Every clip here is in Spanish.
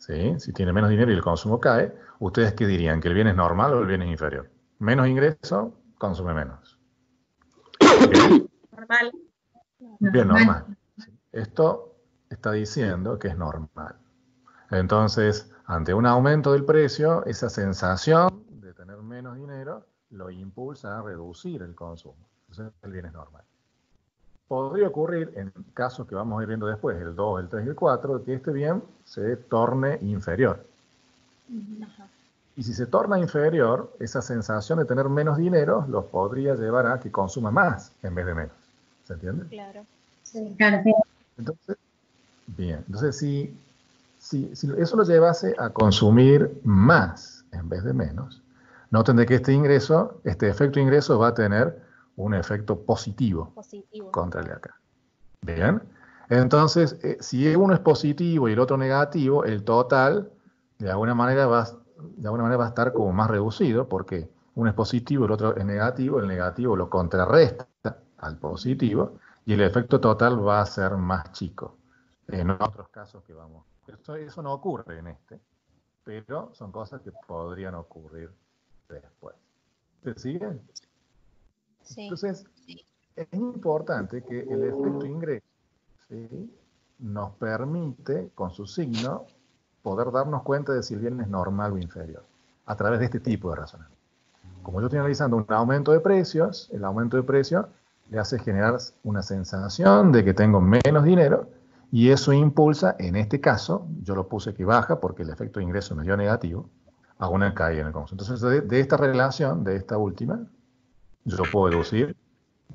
¿sí? Si tiene menos dinero y el consumo cae, ¿ustedes qué dirían? ¿Que el bien es normal o el bien es inferior? Menos ingreso, consume menos. Bien, Normal. bien normal. Esto está diciendo que es normal. Entonces, ante un aumento del precio, esa sensación de tener menos dinero lo impulsa a reducir el consumo. Entonces, el bien es normal. Podría ocurrir, en casos que vamos a ir viendo después, el 2, el 3 y el 4, que este bien se torne inferior. Ajá. Y si se torna inferior, esa sensación de tener menos dinero los podría llevar a que consuma más en vez de menos. ¿Se entiende? Claro. Sí, claro, sí. Entonces, bien. Entonces, si eso lo llevase a consumir más en vez de menos, noten de que este efecto ingreso va a tener un efecto positivo Positivo. contra el de acá. Bien. Entonces, si uno es positivo y el otro negativo, el total de alguna manera va a estar como más reducido, porque uno es positivo, el otro es negativo, el negativo lo contrarresta al positivo y el efecto total va a ser más chico. En otros casos que vamos. Eso no ocurre en este, pero son cosas que podrían ocurrir después. ¿Se siguen? Sí. Entonces, es importante que el efecto ingreso, ¿sí?, nos permite, con su signo, poder darnos cuenta de si el bien es normal o inferior, a través de este tipo de razonamiento. Como yo estoy analizando un aumento de precios, el aumento de precios le hace generar una sensación de que tengo menos dinero y eso impulsa, en este caso, yo lo puse que baja porque el efecto de ingreso me dio negativo, a una caída en el consumo. Entonces, de esta relación, de esta última, yo puedo deducir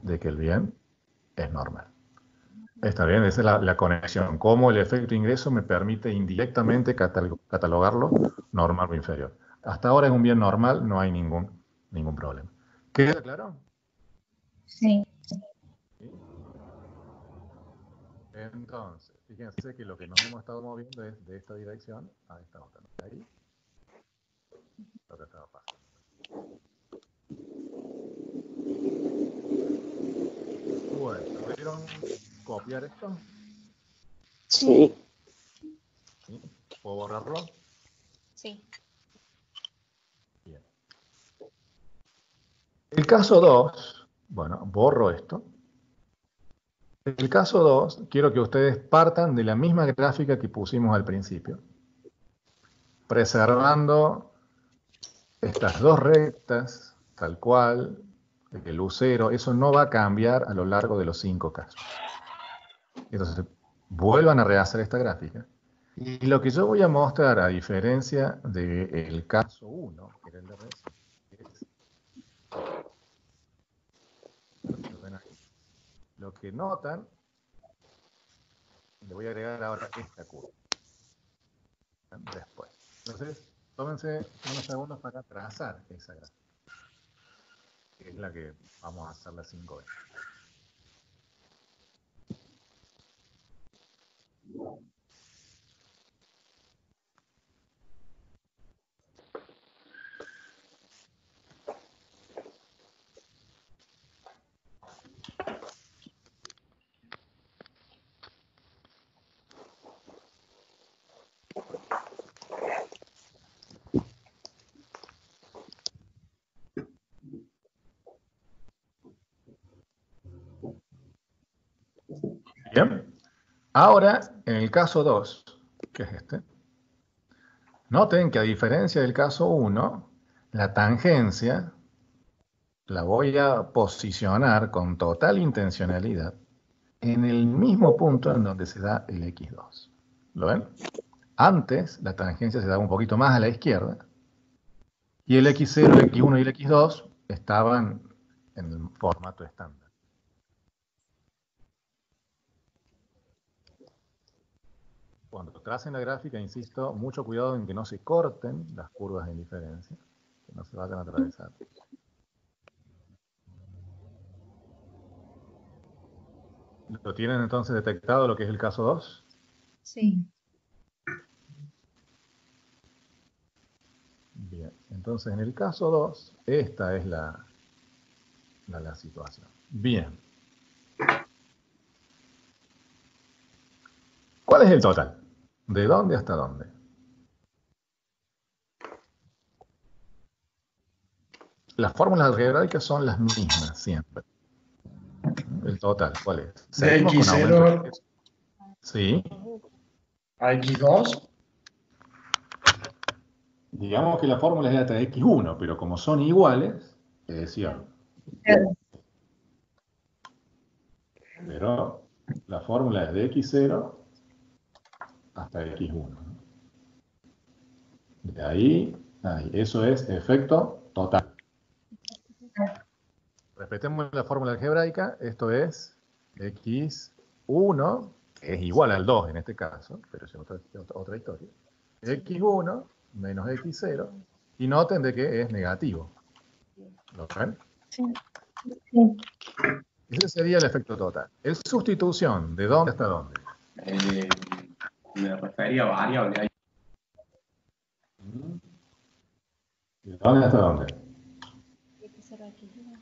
de que el bien es normal. Está bien, esa es la conexión. Cómo el efecto ingreso me permite indirectamente catalogarlo normal o inferior. Hasta ahora es un bien normal, no hay ningún problema. ¿Queda claro? Sí. ¿Sí? Entonces, fíjense que lo que nos hemos estado moviendo es de esta dirección a esta otra. ¿No? Ahí lo que estaba pasando. Bueno, ¿pudieron copiar esto? Sí. ¿Sí? ¿Puedo borrarlo? Sí. Bien. El caso 2, bueno, borro esto. El caso 2, quiero que ustedes partan de la misma gráfica que pusimos al principio, preservando estas dos rectas, tal cual, el lucero, eso no va a cambiar a lo largo de los 5 casos. Entonces, vuelvan a rehacer esta gráfica. Y lo que yo voy a mostrar, a diferencia del caso 1, que era el de recién, es lo que ven ahí. Lo que notan, le voy a agregar ahora esta curva después. Entonces, tómense unos segundos para trazar esa gráfica, que es la que vamos a hacerla 5 veces. Bien. Ahora, en el caso 2, que es este, noten que a diferencia del caso 1, la tangencia la voy a posicionar con total intencionalidad en el mismo punto en donde se da el X2. ¿Lo ven? Antes la tangencia se daba un poquito más a la izquierda y el X0, el X1 y el X2 estaban en el formato estándar. Cuando tracen la gráfica, insisto, mucho cuidado en que no se corten las curvas de indiferencia, que no se vayan a atravesar. ¿Lo tienen entonces detectado lo que es el caso 2? Sí. Bien, entonces en el caso 2, esta es la situación. Bien. ¿Cuál es el total? ¿De dónde hasta dónde? las fórmulas algebraicas son las mismas siempre. El total, ¿cuál es? De Seguimos con aumento de x0 x. Sí. a x2. Digamos que la fórmula es de hasta x1, pero como son iguales, es cierto. Claro. Pero la fórmula es de x0 hasta x1. ¿No? De ahí, eso es efecto total. Respetemos la fórmula algebraica, esto es x1, que es igual al 2 en este caso, pero es otra historia. x1 menos x0, y noten de que es negativo. ¿Lo ven? Sí. Sí. Ese sería el efecto total. ¿Es sustitución de dónde hasta dónde? Me refería a variable. ¿De dónde hasta dónde? X0 a X2.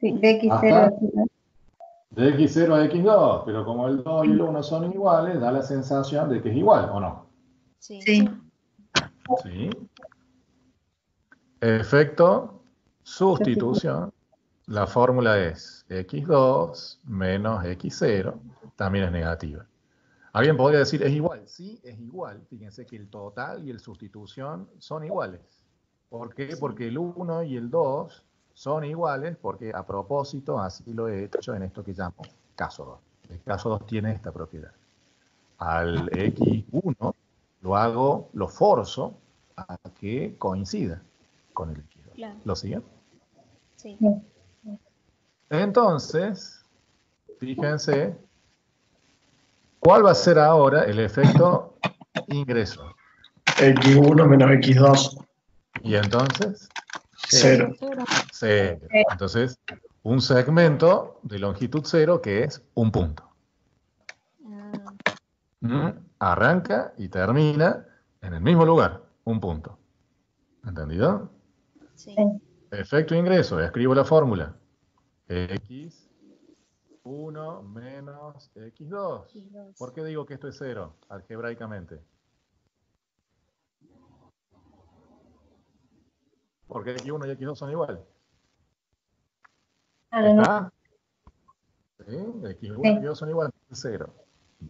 Sí, de x0 Hasta a x2. de x0 a x2, pero como el 2 y el 1 son iguales, da la sensación de que es igual, ¿o no? Sí. Sí. Sí. Efecto sustitución. La fórmula es x2 menos x0, también es negativa. Alguien podría decir, ¿es igual? Sí, es igual. Fíjense que el total y el sustitución son iguales. ¿Por qué? Porque el 1 y el 2 son iguales, porque a propósito, así lo he hecho en esto que llamo caso 2. El caso 2 tiene esta propiedad. Al x1 lo forzo a que coincida con el x2. Claro. ¿Lo siguen? Sí. Entonces, fíjense, ¿cuál va a ser ahora el efecto ingreso? X1 menos x2. Y entonces, 0. cero. Entonces, un segmento de longitud 0 que es un punto. Arranca y termina en el mismo lugar, un punto. ¿Entendido? Sí. Efecto ingreso, escribo la fórmula. x1 menos x2. ¿Por qué digo que esto es 0, algebraicamente? Porque x1 y x2 son iguales. ¿Está? ¿Sí? X1 y x2 son iguales, 0.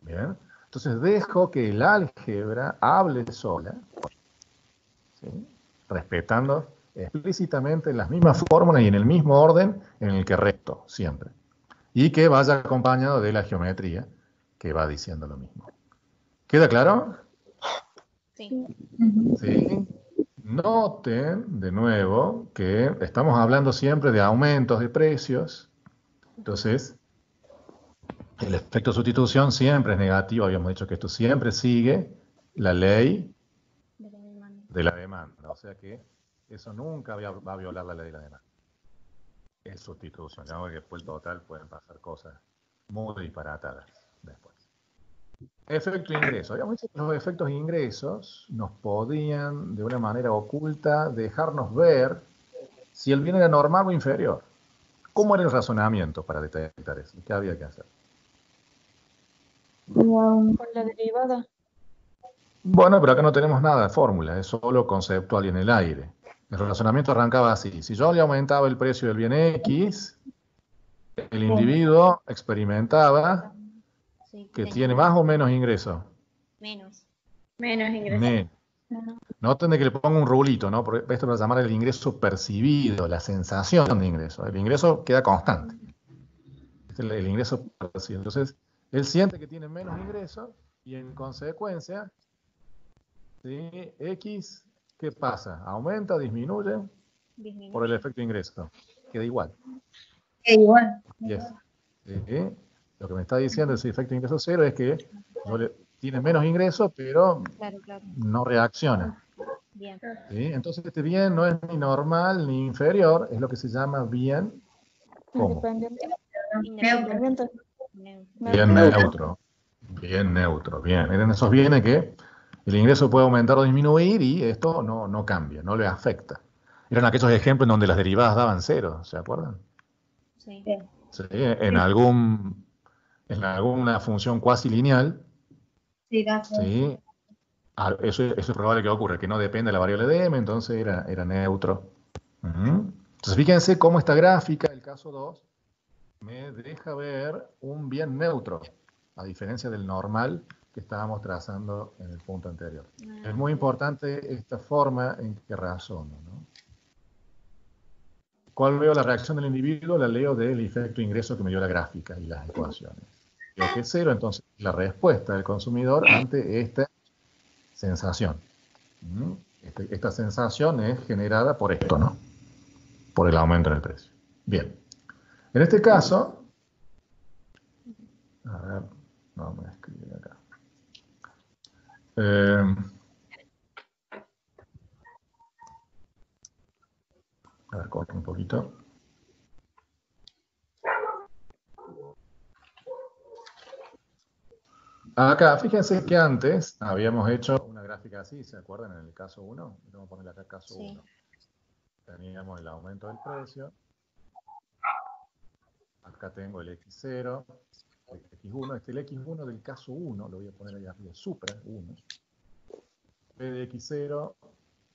Bien. Entonces dejo que el álgebra hable sola, ¿sí? Respetando explícitamente las mismas fórmulas y en el mismo orden en el que recto, siempre. Y que vaya acompañado de la geometría, que va diciendo lo mismo. ¿Queda claro? Sí. ¿Sí? Noten, de nuevo, que estamos hablando siempre de aumentos de precios. Entonces, el efecto sustitución siempre es negativo. Habíamos dicho que esto siempre sigue la ley De la demanda. de la demanda. O sea que eso nunca va a violar la ley de la demanda. Es sustitución. Ya que después el total pueden pasar cosas muy disparatadas después. Efecto ingreso. Habíamos dicho que los efectos ingresos nos podían, de una manera oculta, dejarnos ver si el bien era normal o inferior. ¿Cómo era el razonamiento para detectar eso? ¿Qué había que hacer? Con la derivada. Bueno, pero acá no tenemos nada de fórmula, es solo conceptual y en el aire. El razonamiento arrancaba así. Si yo le aumentaba el precio del bien X, el individuo experimentaba que tiene más o menos ingreso. Menos. Menos ingresos. Noten de que le pongo un rulito, ¿no? Porque esto lo llamar el ingreso percibido, la sensación de ingreso. El ingreso queda constante. Este es el ingreso percibido. Entonces, él siente que tiene menos ingreso y en consecuencia, ¿sí? X, ¿qué pasa? ¿Aumenta, disminuye? Disminuye. Por el efecto ingreso. Queda igual. Igual. Yes. Lo que me está diciendo ese efecto ingreso 0 es que tiene menos ingreso, pero Claro. no reacciona. Bien. ¿Sí? Entonces este bien no es ni normal ni inferior, es lo que se llama bien ¿cómo? Independiente. Bien neutro. Bien neutro, bien. Eran esos bienes que el ingreso puede aumentar o disminuir y esto no cambia, no le afecta. Eran aquellos ejemplos en donde las derivadas daban cero, ¿se acuerdan? Sí. Sí, en alguna función cuasi lineal, Sí, gracias. ¿sí? Eso es probable que ocurra, que no depende de la variable de m, entonces era neutro Entonces fíjense cómo esta gráfica del caso 2 me deja ver un bien neutro, a diferencia del normal que estábamos trazando en el punto anterior. Es muy importante esta forma en que razono, ¿no? ¿Cuál veo la reacción del individuo? La leo del efecto ingreso que me dio la gráfica y las ecuaciones. Digo que es cero, entonces la respuesta del consumidor ante esta sensación. Esta sensación es generada por esto, ¿no? Por el aumento en el precio. Bien. En este caso, a ver, vamos a escribir acá. A ver, corto un poquito. Acá, fíjense que antes habíamos hecho una gráfica así, ¿se acuerdan? En el caso 1. Vamos a ponerle acá caso 1. Teníamos el aumento del precio. Acá tengo el X0, el X1. El X1 del caso 1, lo voy a poner ahí arriba, supra 1. P de X0,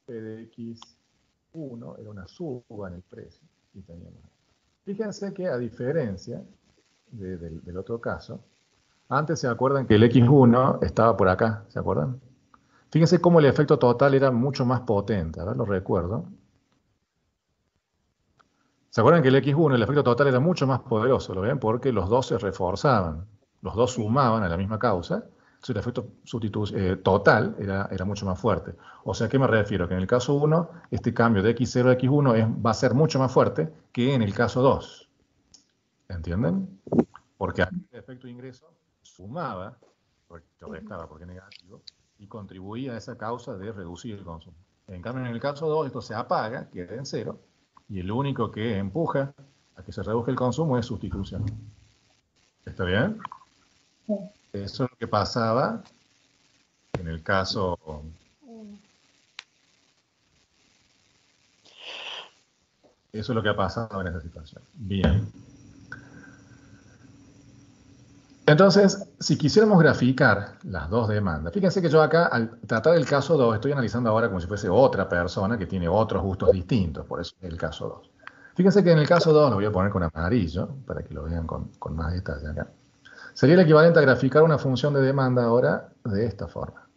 P de X1 era una suba en el precio. Y teníamos. Fíjense que a diferencia del otro caso, antes se acuerdan que el X1 estaba por acá, ¿se acuerdan? Fíjense cómo el efecto total era mucho más potente, a ver, lo recuerdo. ¿Se acuerdan que el X1, el efecto total era mucho más poderoso? ¿Lo ven? Porque los dos se reforzaban, los dos sumaban a la misma causa, entonces el efecto total era mucho más fuerte. O sea, ¿a qué me refiero? Que en el caso 1, este cambio de X0 a X1 va a ser mucho más fuerte que en el caso 2. ¿Entienden? Porque el efecto de ingreso sumaba, porque restaba, porque es negativo, y contribuía a esa causa de reducir el consumo. En cambio, en el caso 2, esto se apaga, queda en cero, y el único que empuja a que se reduzca el consumo es sustitución. ¿Está bien? Sí. Eso es lo que pasaba en el caso 1. Eso es lo que ha pasado en esta situación. Bien. Entonces, si quisiéramos graficar las dos demandas, fíjense que yo acá, al tratar el caso 2, estoy analizando ahora como si fuese otra persona que tiene otros gustos distintos, por eso es el caso 2. Fíjense que en el caso 2, lo voy a poner con amarillo, para que lo vean con más detalle acá. Sería el equivalente a graficar una función de demanda ahora de esta forma.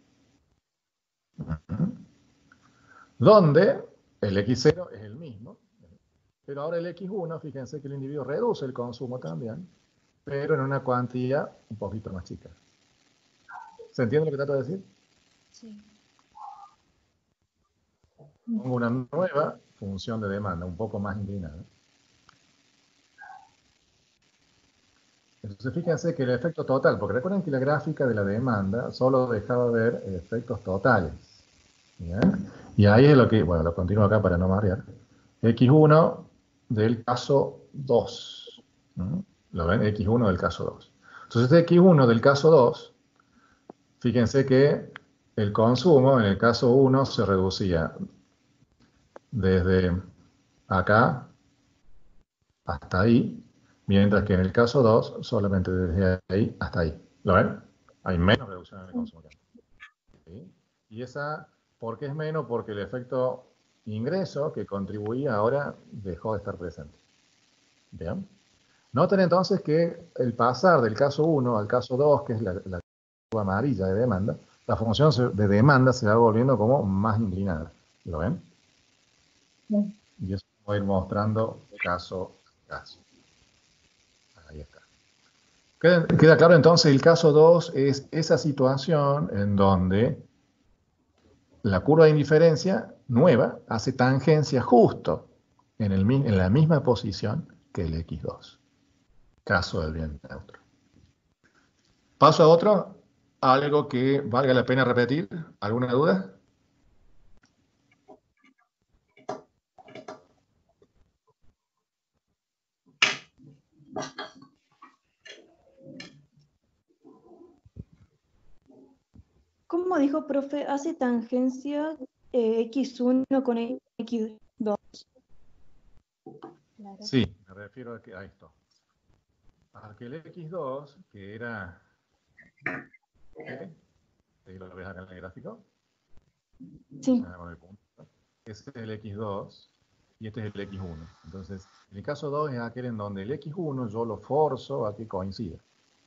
Donde el X0 es el mismo, pero ahora el X1, fíjense que el individuo reduce el consumo también, pero en una cuantía un poquito más chica. ¿Se entiende lo que trato de decir? Sí. Pongo una nueva función de demanda, un poco más inclinada. Entonces fíjense que el efecto total, porque recuerden que la gráfica de la demanda solo dejaba ver efectos totales. ¿Bien? Y ahí es lo que, bueno, lo continúo acá para no marear. X1 del caso 2. ¿No? ¿Lo ven? X1 del caso 2. Entonces este X1 del caso 2, fíjense que el consumo en el caso 1 se reducía desde acá hasta ahí, mientras que en el caso 2, solamente desde ahí hasta ahí. ¿Lo ven? Hay menos reducción en el consumo. ¿Sí? Y esa, ¿por qué es menos? Porque el efecto ingreso que contribuía ahora dejó de estar presente. ¿Bien? Noten entonces que el pasar del caso 1 al caso 2, que es la curva amarilla de demanda, la función de demanda se va volviendo como más inclinada. ¿Lo ven? Sí. Y eso voy a ir mostrando caso a caso. Ahí está. Queda claro entonces, el caso 2 es esa situación en donde la curva de indiferencia nueva hace tangencia justo en la misma posición que el X2. Caso del bien neutro. Paso a otro, algo que valga la pena repetir. ¿Alguna duda? ¿Cómo dijo, profe? ¿Hace tangencia X1 con X2? Claro. Sí, me refiero a esto. A que el X2, que era... ¿Lo ves acá en el gráfico? Sí. Con el punto. Ese es el X2. y este es el X1. Entonces, el caso 2 es aquel en donde el X1 yo lo forzo a que coincida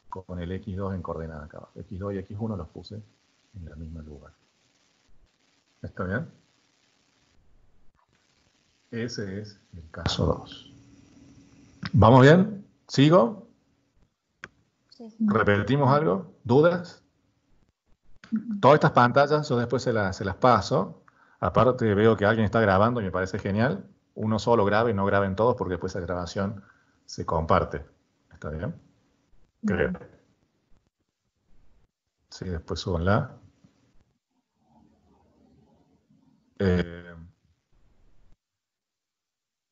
con el X2 en coordenada acá abajo. X2 y X1 los puse en el mismo lugar. ¿Está bien? Ese es el caso 2. ¿Vamos bien? ¿Sigo? Sí. ¿Repetimos algo? ¿Dudas? Todas estas pantallas yo después se las paso. Aparte veo que alguien está grabando y me parece genial. Uno solo grabe y no graben todos porque después esa grabación se comparte. ¿Está bien? Creo. Sí, después súbanla.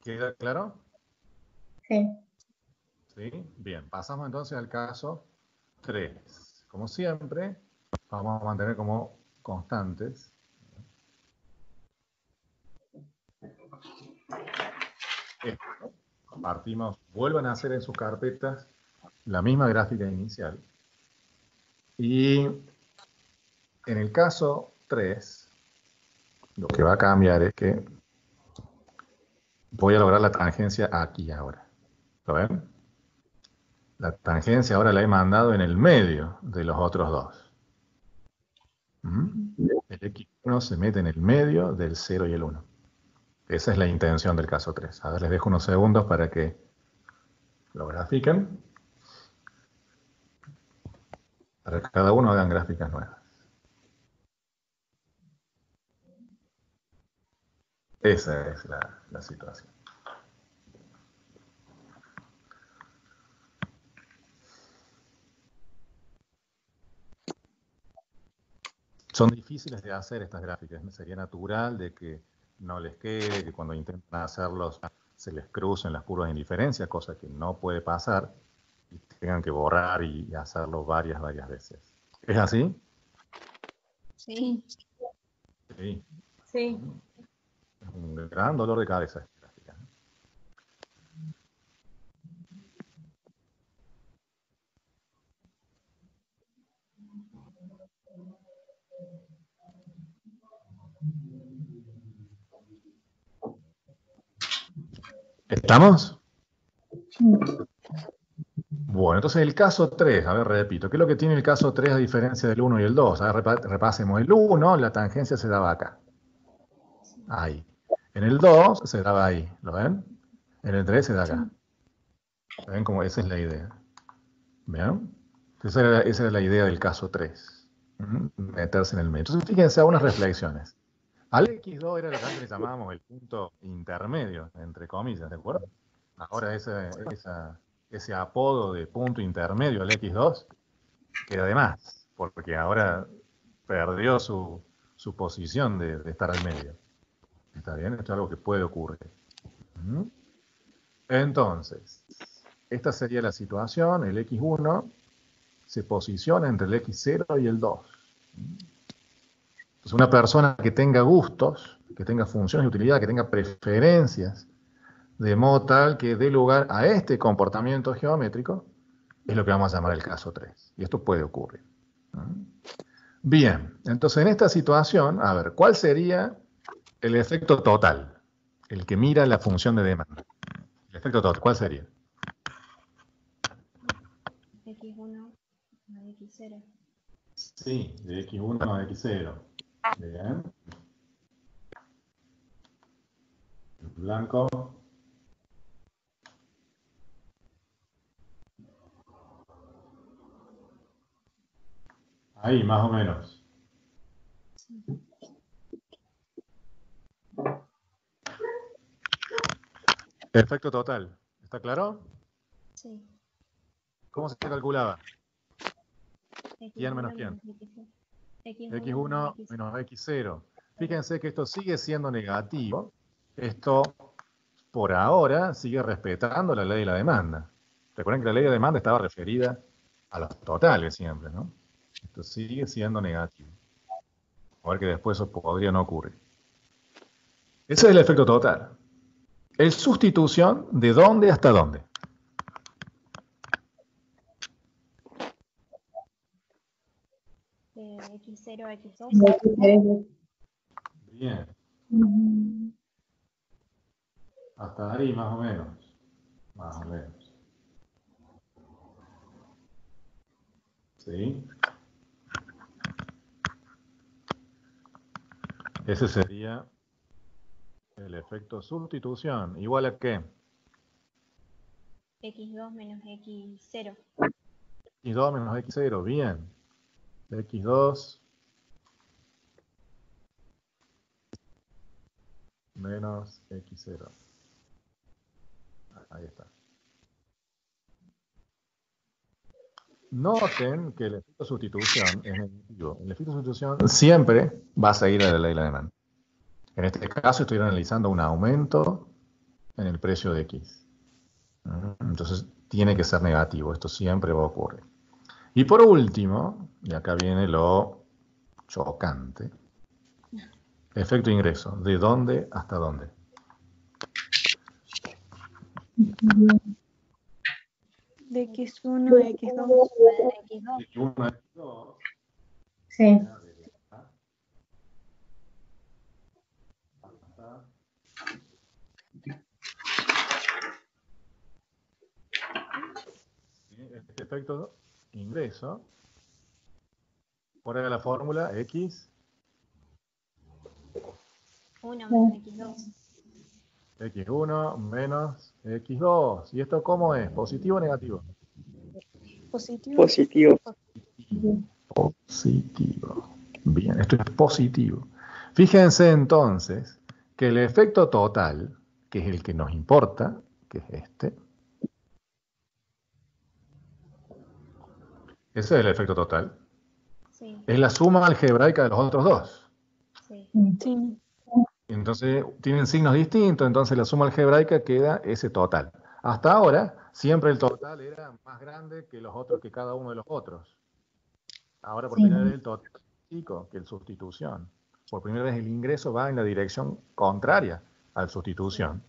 ¿Queda claro? Sí. Sí. Bien, pasamos entonces al caso 3. Como siempre, vamos a mantener como constantes. Esto. Partimos, vuelvan a hacer en sus carpetas la misma gráfica inicial. Y en el caso 3, lo que va a cambiar es que voy a lograr la tangencia aquí ahora. ¿Lo ven? La tangencia ahora la he mandado en el medio de los otros dos. El X1 se mete en el medio del 0 y el 1. Esa es la intención del caso 3. A ver, les dejo unos segundos para que lo grafiquen. Para que cada uno hagan gráficas nuevas. Esa es la situación. Son difíciles de hacer estas gráficas. Sería natural de que no les quede, que cuando intentan hacerlos se les crucen las curvas de indiferencia, cosa que no puede pasar, y tengan que borrar y hacerlo varias veces. ¿Es así? Sí. Sí. Sí. Es un gran dolor de cabeza esta gráfica. ¿Estamos? Bueno, entonces el caso 3, a ver, repito, ¿qué es lo que tiene el caso 3 a diferencia del 1 y el 2? A ver, repasemos. El 1, la tangencia se daba acá. Ahí. En el 2 se daba ahí, ¿lo ven? En el 3 se da acá. ¿Ven cómo esa es la idea? ¿Bien? Esa era la idea del caso 3. Meterse en el medio. Entonces, fíjense algunas reflexiones. Al X2 era lo que antes le llamábamos el punto intermedio, entre comillas, ¿de acuerdo? Ahora ese apodo de punto intermedio al X2 queda de más, porque ahora perdió su posición de estar al medio. ¿Está bien? Esto es algo que puede ocurrir. Entonces, esta sería la situación. El X1 se posiciona entre el X0 y el 2. Entonces, una persona que tenga gustos, que tenga funciones de utilidad, que tenga preferencias, de modo tal que dé lugar a este comportamiento geométrico, es lo que vamos a llamar el caso 3. Y esto puede ocurrir. Bien, entonces en esta situación, a ver, ¿cuál sería el efecto total? El que mira la función de demanda. El efecto total, ¿cuál sería? X1 más X0. Sí, de X1 a X0. Bien. Blanco. Ahí, más o menos. Sí. Efecto total. ¿Está claro? Sí. ¿Cómo se calculaba? ¿Quién X1 menos quién? menos X0. X1 menos X1 X0. menos X0. Fíjense que esto sigue siendo negativo. Esto, por ahora, sigue respetando la ley de la demanda. Recuerden que la ley de demanda estaba referida a los totales siempre, ¿no? Esto sigue siendo negativo. A ver que después eso podría no ocurrir. Ese es el efecto total. ¿El sustitución de dónde hasta dónde? De X0 a X2. Bien. Hasta ahí más o menos. Más o menos. ¿Sí? Ese sería el efecto sustitución. ¿Igual a qué? X2 menos X0. X2 menos X0, bien. X2 menos X0. Ahí está. Noten que el efecto sustitución es negativo. El efecto sustitución siempre va a seguir a la ley de la demanda. En este caso estoy analizando un aumento en el precio de X. Entonces tiene que ser negativo. Esto siempre va a ocurrir. Y por último, y acá viene lo chocante, efecto ingreso. ¿De dónde hasta dónde? De X1 a X2. X2. X1 a X2. Sí. Este efecto ingreso, por ahí la fórmula X, 1 menos X2. X1 menos X2. ¿Y esto cómo es? ¿Positivo o negativo? Positivo. Positivo. Positivo. Bien, esto es positivo. Fíjense entonces que el efecto total, que es el que nos importa, que es este, ese es el efecto total, Sí, es la suma algebraica de los otros dos. sí. Sí. Entonces tienen signos distintos, entonces la suma algebraica queda ese total. Hasta ahora, siempre el total era más grande que los otros, que cada uno de los otros. Ahora por Sí. primera vez el total es más chico que el sustitución. Por primera vez el ingreso va en la dirección contraria al sustitución.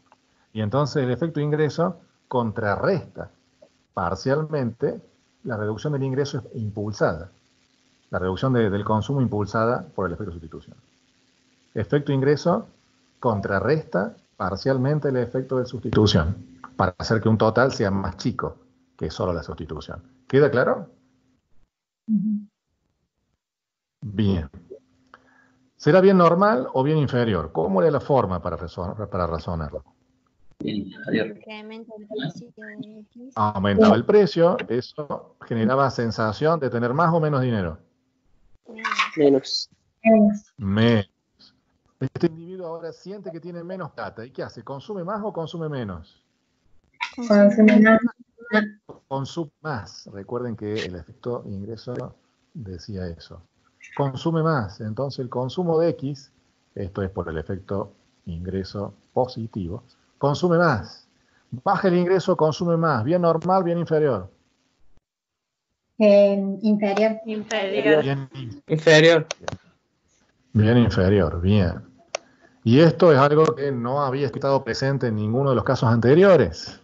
Y entonces el efecto ingreso contrarresta parcialmente la reducción del ingreso impulsada. La reducción del consumo impulsada por el efecto sustitución. Efecto ingreso contrarresta parcialmente el efecto de sustitución para hacer que un total sea más chico que solo la sustitución. ¿Queda claro? Bien. ¿Será bien normal o bien inferior? ¿Cómo era la forma para razonarlo? Incremento el precio de X. Aumentaba el precio, eso generaba sensación de tener más o menos dinero. Menos. Menos. Menos. Este individuo ahora siente que tiene menos plata. ¿Y qué hace? ¿Consume más o consume menos? Consume más. Consume más. Recuerden que el efecto ingreso decía eso. Consume más. Entonces el consumo de X, esto es por el efecto ingreso positivo, consume más. Baja el ingreso, consume más. Bien normal, bien inferior. Inferior. Inferior. Bien, Inferior. bien inferior, bien. Y esto es algo que no había estado presente en ninguno de los casos anteriores.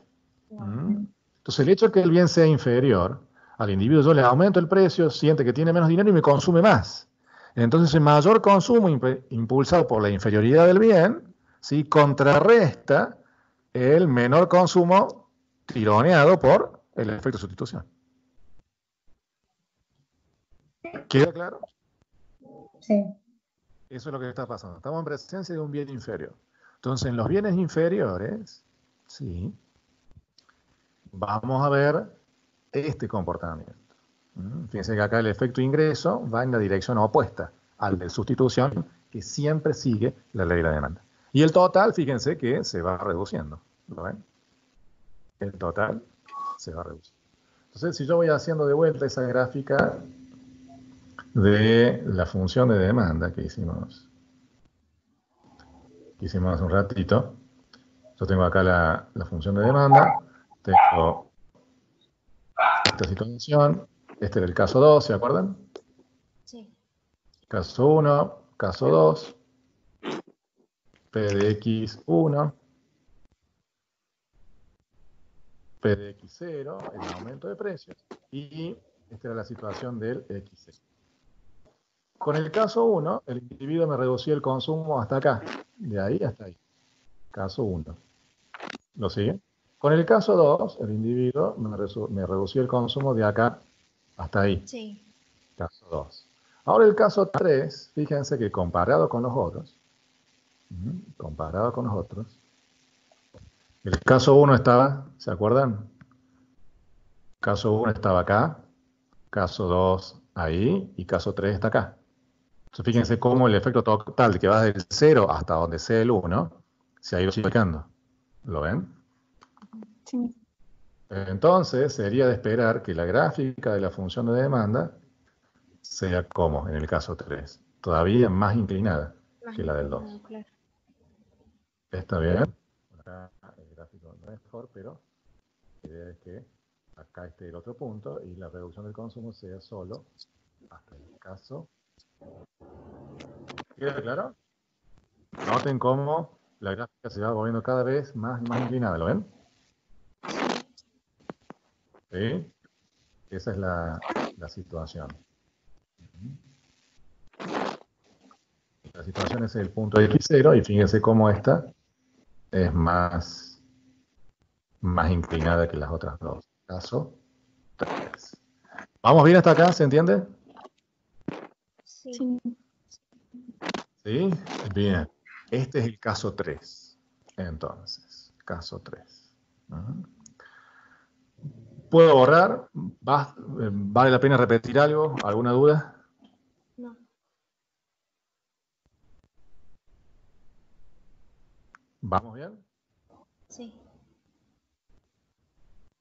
Entonces el hecho de que el bien sea inferior, al individuo yo le aumento el precio, siente que tiene menos dinero y me consume más. Entonces el mayor consumo impulsado por la inferioridad del bien, ¿sí?, contrarresta el menor consumo tironeado por el efecto de sustitución. ¿Queda claro? Sí. Eso es lo que está pasando. Estamos en presencia de un bien inferior. Entonces, en los bienes inferiores, sí, vamos a ver este comportamiento. Fíjense que acá el efecto ingreso va en la dirección opuesta al de sustitución, que siempre sigue la ley de la demanda. Y el total, fíjense que se va reduciendo. ¿Lo ven? El total se va reduciendo. Entonces, si yo voy haciendo de vuelta esa gráfica de la función de demanda que hicimos hace un ratito, yo tengo acá la función de demanda, tengo esta situación, este era el caso 2, ¿se acuerdan? Sí. Caso 1, caso 2, P de X1, P de X0, el aumento de precios, y esta era la situación del X0. Con el caso 1, el individuo me redució el consumo hasta acá, de ahí hasta ahí. Caso 1. ¿Lo sigue? Con el caso 2, el individuo me redució el consumo de acá hasta ahí. Sí. Caso 2. Ahora el caso 3, fíjense que comparado con los otros, el caso 1 estaba, ¿se acuerdan? Caso 1 estaba acá, caso 2 ahí y caso 3 está acá. Entonces fíjense cómo el efecto total que va del 0 hasta donde sea el 1 se ha ido simplificando. ¿Lo ven? Sí. Entonces sería de esperar que la gráfica de la función de demanda sea como en el caso 3, todavía más inclinada que la del 2. Claro. ¿Está bien? Acá el gráfico no es mejor, pero la idea es que acá esté el otro punto y la reducción del consumo sea solo hasta el caso. ¿Queda claro? Noten cómo la gráfica se va volviendo cada vez más inclinada, ¿lo ven? ¿Sí? Esa es la situación. La situación es el punto X0 y fíjense cómo esta es más inclinada que las otras dos. Caso 3. ¿Vamos bien hasta acá? ¿Se entiende? Sí. Sí. ¿Sí? Bien. Este es el caso 3. Entonces, caso 3. ¿Puedo borrar? ¿Vale la pena repetir algo? ¿Alguna duda? No. ¿Vamos bien? Sí.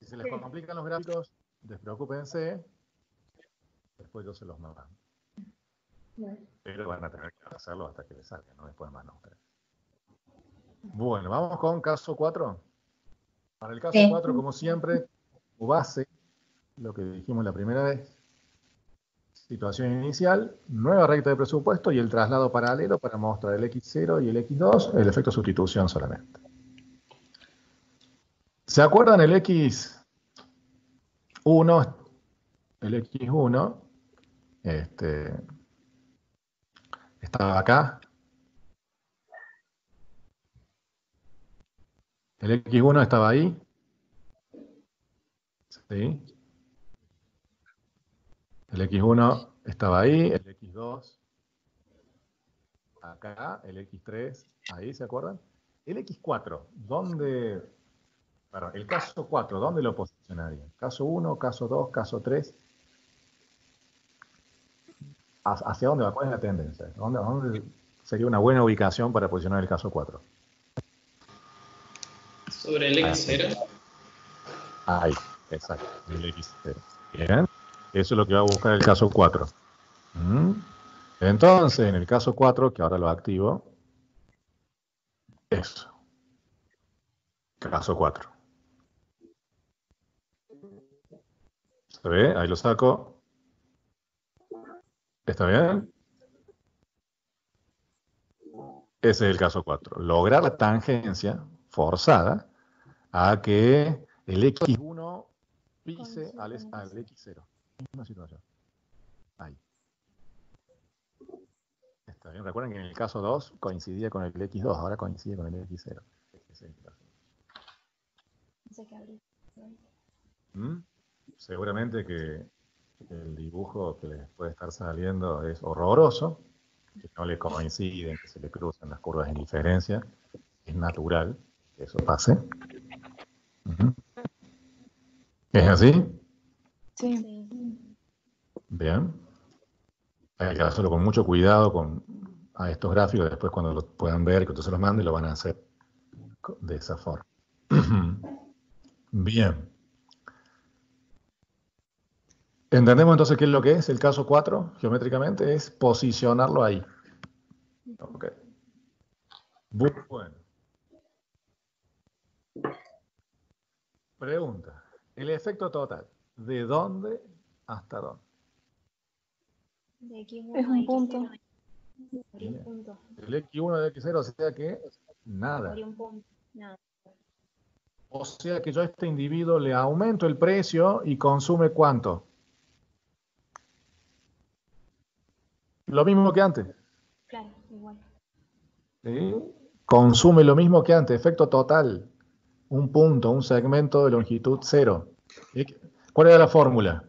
Si se les complican los gráficos, despreocúpense. Después yo se los mando. Pero van a tener que hacerlo hasta que les salga, ¿no? Después más no. Bueno, vamos con caso 4. Para el caso 4, como siempre, como base, lo que dijimos la primera vez, situación inicial, nueva recta de presupuesto y el traslado paralelo para mostrar el X0 y el X2, el efecto sustitución solamente. ¿Se acuerdan el X1? El X1 estaba acá. El X1 estaba ahí. ¿Sí? El X1 estaba ahí, el X2 acá, el X3 ahí, ¿se acuerdan? El X4, ¿dónde? Perdón, el caso 4, ¿dónde lo posicionaría? Caso 1, caso 2, caso 3. ¿Hacia dónde va? ¿Cuál es la tendencia? ¿Dónde sería una buena ubicación para posicionar el caso 4? Sobre el X0. Ahí, exacto, el X0. Bien, eso es lo que va a buscar el caso 4. Entonces, en el caso 4, que ahora lo activo, eso. Caso 4. ¿Se ve? Ahí lo saco. ¿Está bien? Ese es el caso 4. Lograr la tangencia forzada a que el X1 pise al X0. Misma situación. Ahí. Está bien. Recuerden que en el caso 2 coincidía con el X2, ahora coincide con el X0. Seguramente que el dibujo que les puede estar saliendo es horroroso, que no le coinciden, que se le cruzan las curvas de indiferencia. Es natural que eso pase. ¿Es así? Sí. Bien. Hay que hacerlo con mucho cuidado a estos gráficos, después cuando lo puedan ver, que entonces los mande, lo van a hacer de esa forma. Bien. ¿Entendemos entonces qué es lo que es el caso 4 geométricamente? Es posicionarlo ahí. Ok. Bueno. Pregunta. El efecto total. ¿De dónde hasta dónde? De X1 Es un punto. un punto. El X1 de X0, o sea que nada. Un punto. Nada. O sea que yo a este individuo le aumento el precio y consume ¿cuánto? Lo mismo que antes. Claro, igual. ¿Sí? Consume lo mismo que antes, efecto total. un punto, un segmento de longitud 0. ¿Cuál era la fórmula?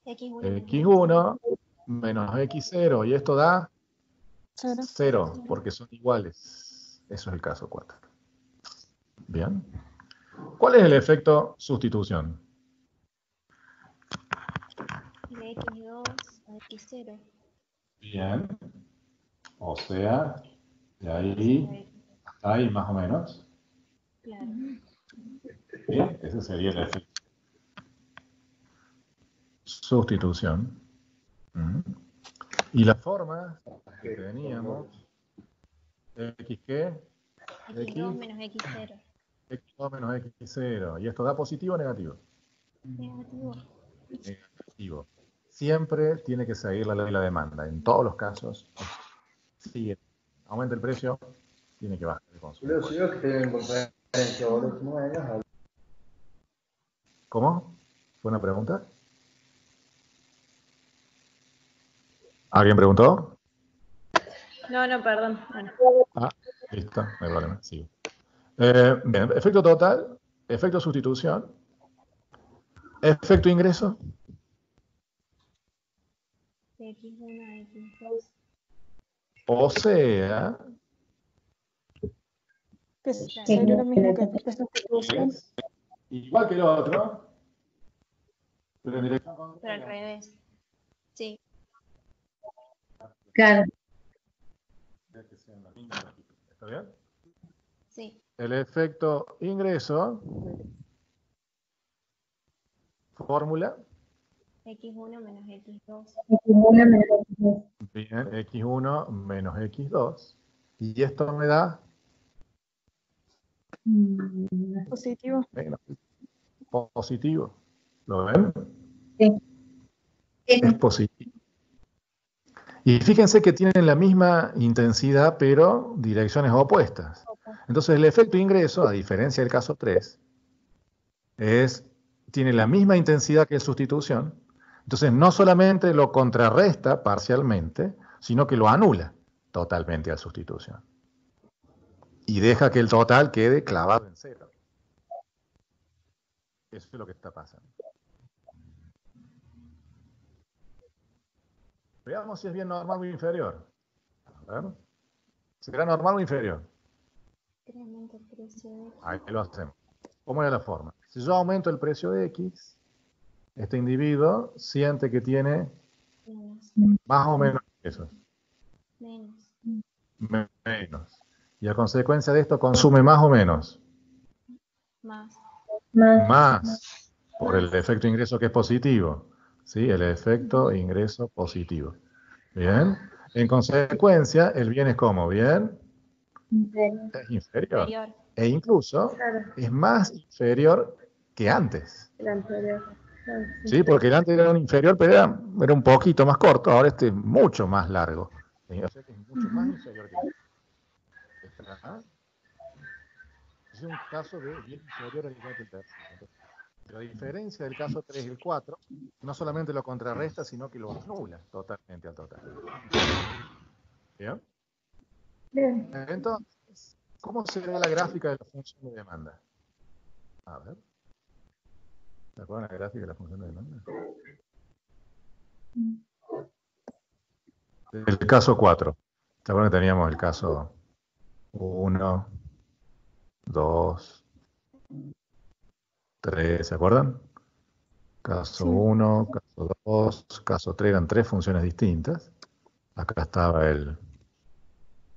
X1 menos X1 menos X0, y esto da 0. 0, porque son iguales. Eso es el caso 4. Bien. ¿Cuál es el efecto sustitución? de X2 a X0. Bien. O sea, de ahí más o menos. Claro. Bien, ese sería el efecto. Sustitución. Y la forma que teníamos, ¿X qué? X2 menos X0. X2 menos X0. ¿Y esto da positivo o negativo? Negativo. Negativo. Siempre tiene que seguir la ley de la demanda. En todos los casos, sigue. Aumenta el precio, tiene que bajar el consumo. ¿Cómo? ¿Fue una pregunta? ¿Alguien preguntó? No, perdón. Bueno. Ah, listo, no hay problema. Sigo. Bien, efecto total, efecto sustitución, efecto ingreso. De X1 a X2. O sea, Que Sí, sería lo mismo que efecto sustitución. es igual que el otro, pero en dirección Pero al contraria. revés. Sí. Claro, Que sean la misma longitud. ¿Está bien? Sí. El efecto ingreso, fórmula, X1 menos X2. X1 menos X2. bien, X1 menos X2, y esto me da positivo. menos positivo. ¿Lo ven? Sí. Es positivo. Y fíjense que tienen la misma intensidad, pero direcciones opuestas. Entonces el efecto ingreso, a diferencia del caso 3, tiene la misma intensidad que la sustitución. Entonces no solamente lo contrarresta parcialmente, sino que lo anula totalmente a la sustitución. Y deja que el total quede clavado en 0. Eso es lo que está pasando. Veamos si es bien normal o inferior. A ver. ¿Será normal o inferior? Incrementa el precio de X. Ahí lo hacemos. ¿Cómo es la forma? Si yo aumento el precio de X, este individuo siente que tiene Menos. más o menos ingresos. Menos. Menos. Y a consecuencia de esto consume más o menos. Más. Más. Por el efecto ingreso que es positivo. ¿Sí? El efecto ingreso positivo. Bien. En consecuencia, el bien es como, ¿bien? Es inferior. Inferior. E incluso es más inferior que antes. El anterior. Sí, porque el antes era un inferior, pero era un poquito más corto, ahora este es mucho más largo. O sea que es mucho más inferior que este. Es un caso de bien inferior al igual que el tercero. Entonces, la diferencia del caso 3 y el 4 no solamente lo contrarresta, sino que lo anula totalmente al total. ¿Bien? Bien. Entonces, ¿cómo será la gráfica de la función de demanda? A ver. ¿Se acuerdan la gráfica de la función de demanda? El caso 4. ¿Se acuerdan que teníamos el caso 1, 2, 3? ¿Se acuerdan? Caso Sí. 1, caso 2, caso 3, eran 3 funciones distintas. Acá estaba el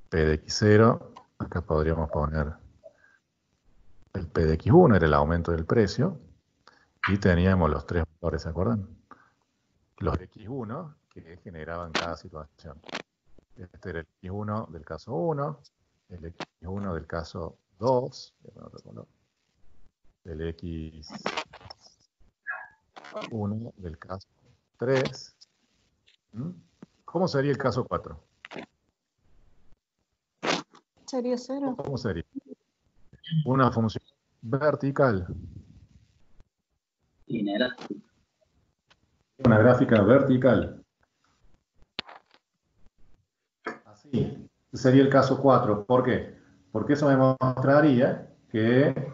P de X0, acá podríamos poner el P de X1, era el aumento del precio, y teníamos los 3 valores, ¿se acuerdan? Los X1 que generaban cada situación. Este era el X1 del caso 1, el X1 del caso 2, el X1 del caso 3. ¿Cómo sería el caso 4? Sería 0. ¿Cómo sería? Una función vertical. Una gráfica vertical. Así. Sería el caso 4. ¿Por qué? porque eso me mostraría que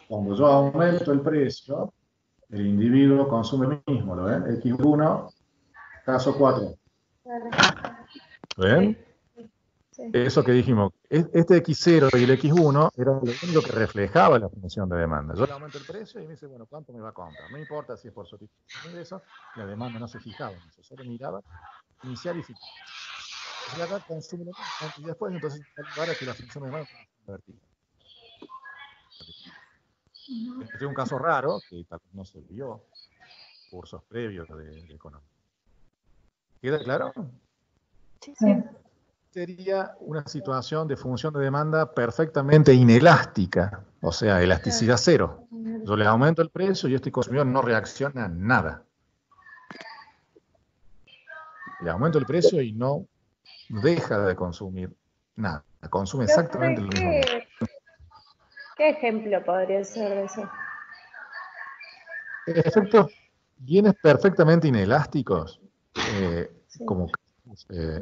cuando yo aumento el precio, el individuo consume lo mismo, ¿lo ven? X1, caso 4. ¿Lo ven? Sí. Eso que dijimos, este X0 y el X1 era lo único que reflejaba la función de demanda. Yo le aumento el precio y me dice, bueno, ¿cuánto me va a comprar? No importa si es por satisfacción de ingreso, la demanda no se fijaba en eso, solo miraba inicial y final. Y acá consume lo mismo antes y después, entonces para que la función de demanda sea invertida. Este es un caso raro, que tal vez no se vio cursos previos de economía. ¿Queda claro? Sí, Sí. Sería una situación de función de demanda perfectamente inelástica, o sea, elasticidad cero. Yo le aumento el precio y este consumidor no reacciona a nada. Le aumento el precio y no deja de consumir nada. Consume exactamente lo mismo. ¿Qué ejemplo podría ser de eso? Efectos bienes perfectamente inelásticos, Sí. como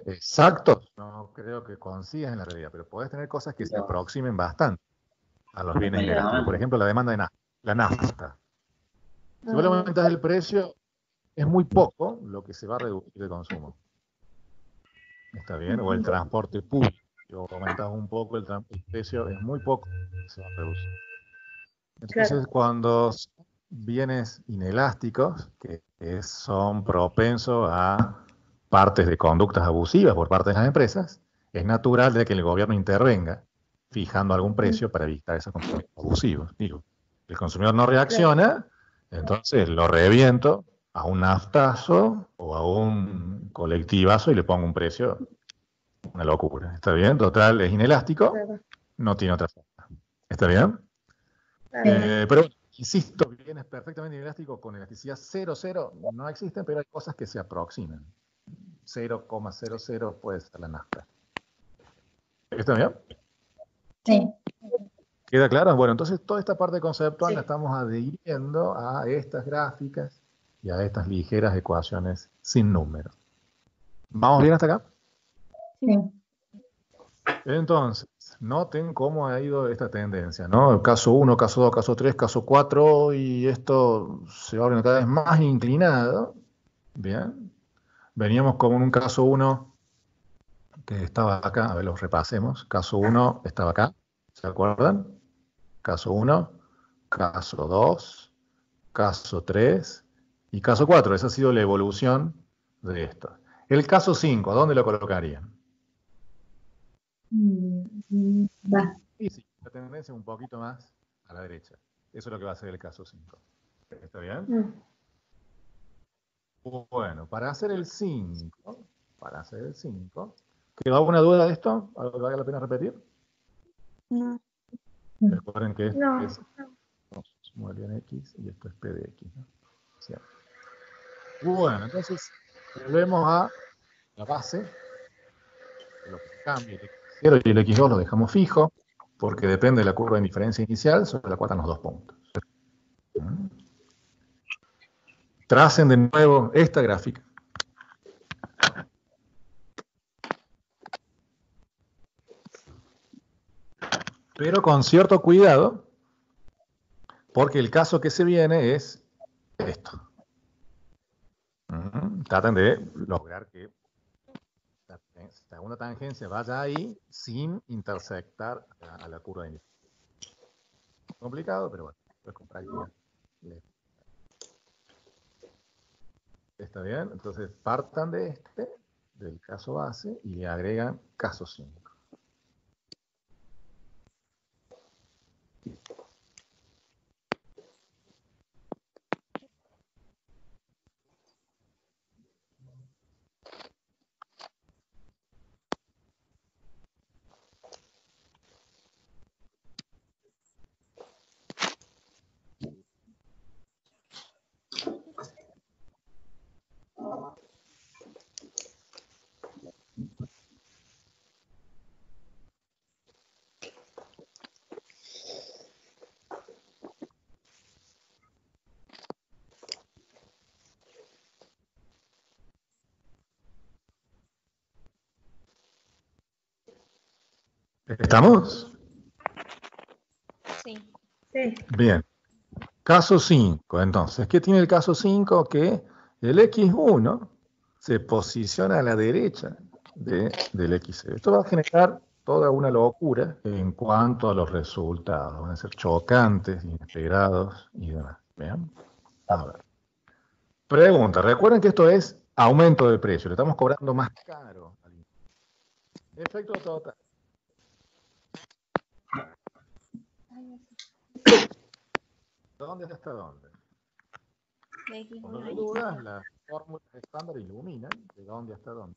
exactos, no creo que consigas en la realidad, pero podés tener cosas que se aproximen bastante a los bienes inelásticos. Por ejemplo, la demanda de nafta. La nafta. Si vos le aumentas el precio, es muy poco lo que se va a reducir de consumo. ¿Está bien? O el transporte público. Si vos aumentas un poco el precio, es muy poco lo que se va a reducir. Entonces, cuando son bienes inelásticos, que son propensos a partes de conductas abusivas por parte de las empresas, es natural de que el gobierno intervenga fijando algún precio para evitar esos comportamientos abusivos. Digo, el consumidor no reacciona, entonces lo reviento a un naftazo o a un colectivazo y le pongo un precio, una locura. ¿Está bien? Total, es inelástico, no tiene otra forma. ¿Está bien? Pero insisto, bienes perfectamente inelásticos con elasticidad 0,0 no existen, pero hay cosas que se aproximan. 0,00 puede ser la nafta. ¿Está bien? Sí. ¿Queda claro? Bueno, entonces toda esta parte conceptual Sí. la estamos adhiriendo a estas gráficas y a estas ligeras ecuaciones sin número. ¿Vamos bien hasta acá? Sí. Entonces, noten cómo ha ido esta tendencia, ¿no? Caso 1, caso 2, caso 3, caso 4, y esto se va volviendo cada vez más inclinado. Bien. Veníamos como en un caso 1 que estaba acá, a ver, los repasemos. Caso 1 estaba acá, ¿se acuerdan? Caso 1, caso 2, caso 3 y caso 4. Esa ha sido la evolución de esto. El caso 5, ¿dónde lo colocarían? Va. Y sí, la tendencia un poquito más a la derecha. Eso es lo que va a ser el caso 5. ¿Está bien? Bueno, para hacer el 5, ¿quedó alguna duda de esto? ¿Algo que valga la pena repetir? no. Recuerden que esto No. es muy bien X y esto es P de X, ¿no? ¿Sí? Bueno, entonces volvemos a la base. Lo que cambia el X0 y el X2 lo dejamos fijo, porque depende de la curva de diferencia inicial sobre la cual están los 2 puntos. Tracen de nuevo esta gráfica. Pero con cierto cuidado, porque el caso que se viene es esto. Traten de lograr que la segunda tangencia vaya ahí sin intersectar a la curva de inicio. Complicado, pero bueno, pues con práctica. ¿Está bien? Entonces partan de del caso base, y le agregan caso 5. ¿Estamos? Sí. Bien. Caso 5, entonces. ¿Qué tiene el caso 5? Que el x1 se posiciona a la derecha del x0. Esto va a generar toda una locura en cuanto a los resultados. Van a ser chocantes, inesperados y demás. Bien. A ver. Pregunta. Recuerden que esto es aumento de precio. Le estamos cobrando más caro. Efecto total. ¿De dónde hasta dónde? De X1 Por a las dudas, X0. las fórmulas estándar iluminan de dónde hasta dónde.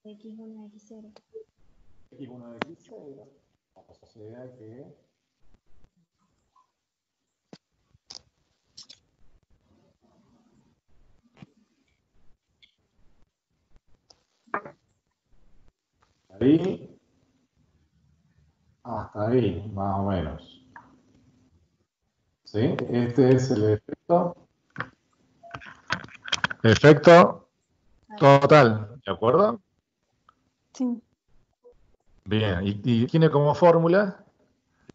De X1 a X0. X1 de X0. O sea que ahí hasta ahí, más o menos. ¿Sí? Este es el efecto total, ¿de acuerdo? Sí. Bien, y tiene como fórmula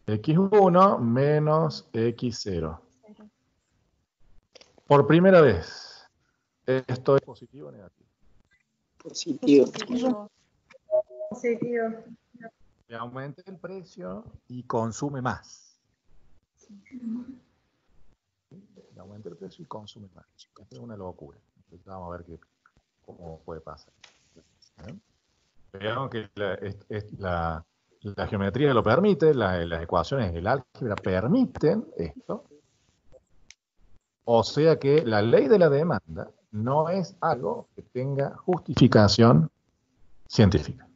x1 menos x0. Cero. Por primera vez, ¿esto es positivo o negativo? Positivo. Positivo. Positivo. Que aumente el precio y consume más. Que aumente el precio y consume más. Esto es una locura. Entonces vamos a ver cómo puede pasar. ¿Eh? Veamos que la geometría lo permite, las ecuaciones del álgebra permiten esto. O sea que la ley de la demanda no es algo que tenga justificación científica.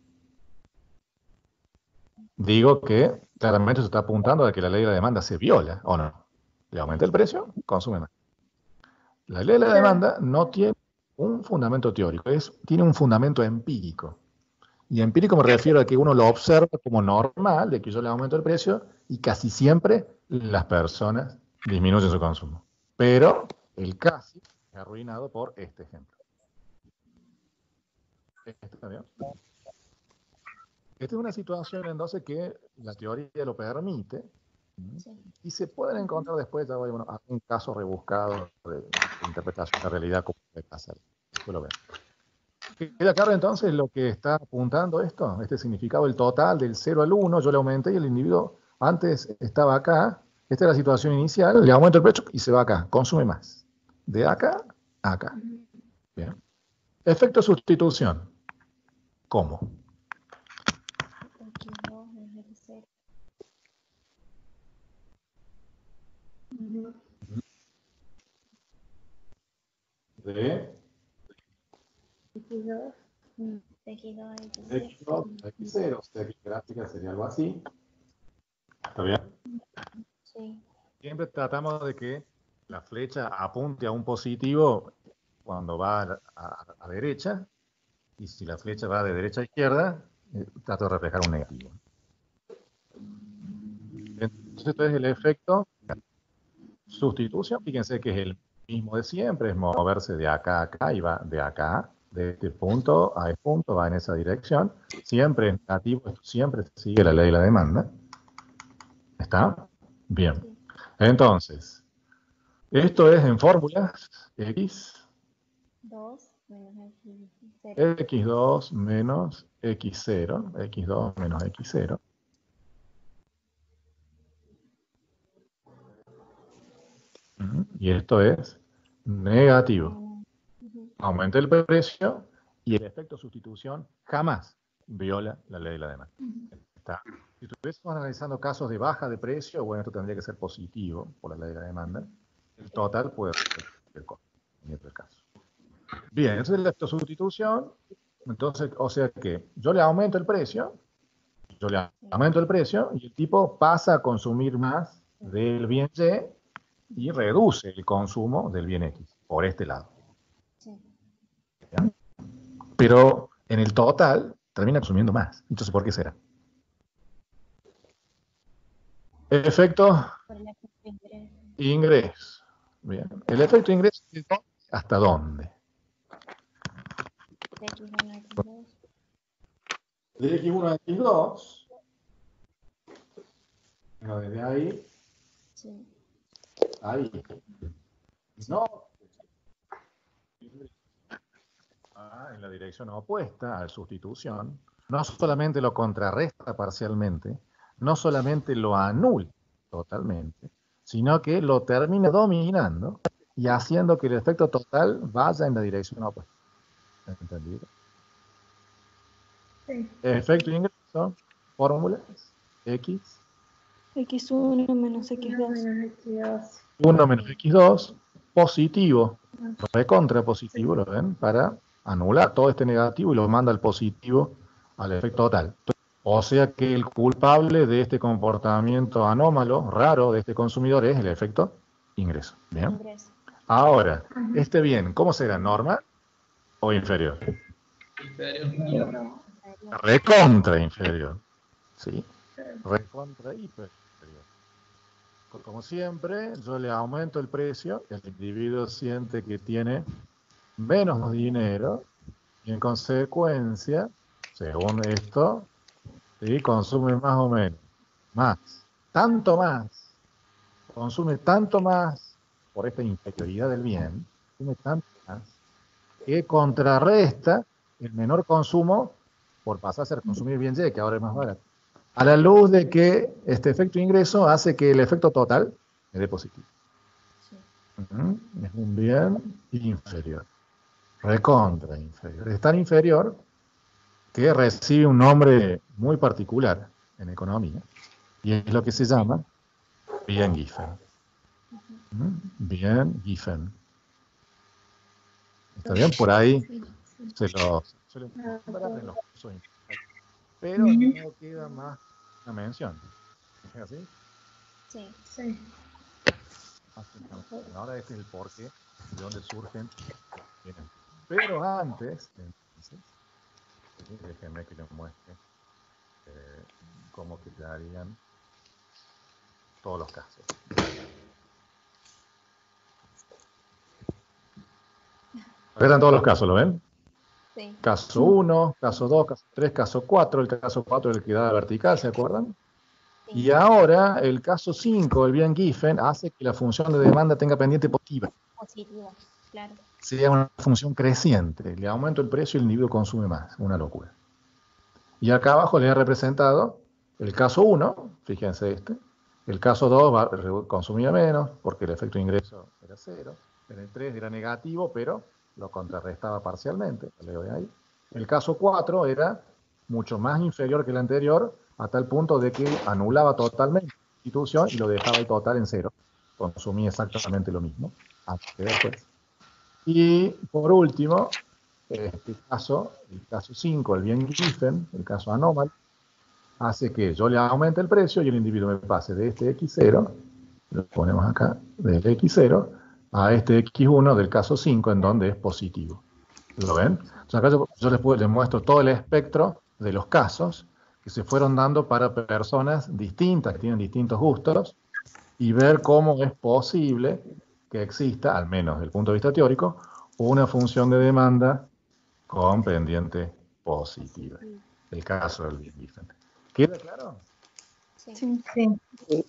Digo que claramente se está apuntando a que la ley de la demanda se viola, ¿o no? Le aumenta el precio, consume más. La ley de la demanda no tiene un fundamento teórico, tiene un fundamento empírico. Y empírico me refiero a que uno lo observa como normal, de que yo le aumento el precio, y casi siempre las personas disminuyen su consumo. Pero el casi es arruinado por este ejemplo. ¿Está bien? Esta es una situación entonces que la teoría lo permite, Sí. y se pueden encontrar después, ya voy, a un caso rebuscado de interpretación de la realidad como puede pasar. Después lo ven. ¿Queda claro entonces lo que está apuntando esto? Este significado, el total del 0 al 1, yo le aumenté y el individuo antes estaba acá, esta es la situación inicial, le aumento el precio y se va acá, consume más. De acá a acá. Bien. Efecto sustitución. ¿Cómo? X2 menos X0. De X2. De X2 a X0. X2 a X0, o sea que gráfica sería algo así. ¿Está bien? Sí. Siempre tratamos de que la flecha apunte a un positivo cuando va a derecha, y si la flecha va de derecha a izquierda, trato de reflejar un negativo. Entonces, esto es el efecto sustitución. Fíjense que es el mismo de siempre, es moverse de acá a acá y va de acá, de este punto a este punto, va en esa dirección. Siempre es negativo, esto siempre sigue la ley de la demanda. ¿Está? Bien. Sí. Entonces, esto es en fórmulas x. 2 menos X0. X2 menos X0, X2 menos X0. Y esto es negativo. Aumenta el precio y el efecto sustitución jamás viola la ley de la demanda. Está. Si estuviésemos analizando casos de baja de precio, bueno, esto tendría que ser positivo por la ley de la demanda. El total puede ser cualquier cosa, en otro caso. Bien, entonces el efecto sustitución, entonces, o sea que yo le aumento el precio, y el tipo pasa a consumir más del bien Y y reduce el consumo del bien X por este lado. Sí. ¿Ya? Pero en el total termina consumiendo más. Entonces, ¿por qué será? Efecto Por el efecto ingreso. ingreso. Bien. El efecto ingreso, ¿hasta dónde? De X1 a X2. De X1 a X2. Vengo desde ahí, Sí. ahí. No. En la dirección opuesta a la sustitución, no solamente lo contrarresta parcialmente, no solamente lo anula totalmente, sino que lo termina dominando y haciendo que el efecto total vaya en la dirección opuesta. ¿Entendido? Sí. Efecto ingreso, fórmulas, X, X1 menos X2. Menos X2. 1 menos X2, positivo, recontra positivo, ¿lo ven? Para anular todo este negativo y lo manda al positivo al efecto total. O sea que el culpable de este comportamiento anómalo, raro de este consumidor es el efecto ingreso. ¿Bien? Ingreso. Ahora, este bien, ¿cómo será? ¿Normal o inferior? Inferior. Recontra inferior. ¿Sí? Recontra hiper inferior. Como siempre, yo le aumento el precio, el individuo siente que tiene menos dinero y en consecuencia, según esto, ¿sí? Consume más o menos, más, tanto más, consume tanto más por esta inferioridad del bien, consume tanto más, que contrarresta el menor consumo por pasar a ser consumir bien Y, que ahora es más barato. A la luz de que este efecto ingreso hace que el efecto total me dé positivo. Sí. Es un bien inferior, recontra inferior. Es tan inferior que recibe un nombre muy particular en economía, y es lo que se llama bien Giffen. Bien Giffen. ¿Está bien? Por ahí se lo suelen nombrar en los cursos, pero no queda más una mención. ¿Es así? Sí. Sí. Ahora este es el porqué, de dónde surgen. Pero antes, entonces, déjenme que les muestre cómo quedarían todos los casos. Eran todos los casos, ¿lo ven? Sí. Caso 1, caso 2, caso 3, caso 4. El caso 4 es el que da la vertical, ¿se acuerdan? Sí. Y ahora el caso 5, el bien Giffen, hace que la función de demanda tenga pendiente positiva. Positiva, claro. Sea una función creciente. Le aumento el precio y el individuo consume más. Una locura. Y acá abajo les he representado el caso 1, fíjense este. El caso 2 consumía menos porque el efecto de ingreso era 0. En el 3 era negativo, pero lo contrarrestaba parcialmente. Lo leo de ahí. El caso 4 era mucho más inferior que el anterior, a tal punto de que anulaba totalmente la institución y lo dejaba el total en 0. Consumía exactamente lo mismo. Después. Y por último, este caso, el caso 5, el bien Giffen, el caso anómalo, hace que yo le aumente el precio y el individuo me pase de este X0, lo ponemos acá, del X0 a este X1 del caso 5, en donde es positivo. ¿Lo ven? Entonces acá yo les muestro todo el espectro de los casos que se fueron dando para personas distintas, que tienen distintos gustos, y ver cómo es posible que exista, al menos desde el punto de vista teórico, una función de demanda con pendiente positiva. El caso del bien Giffen. ¿Queda claro? Sí. Sí. Sí.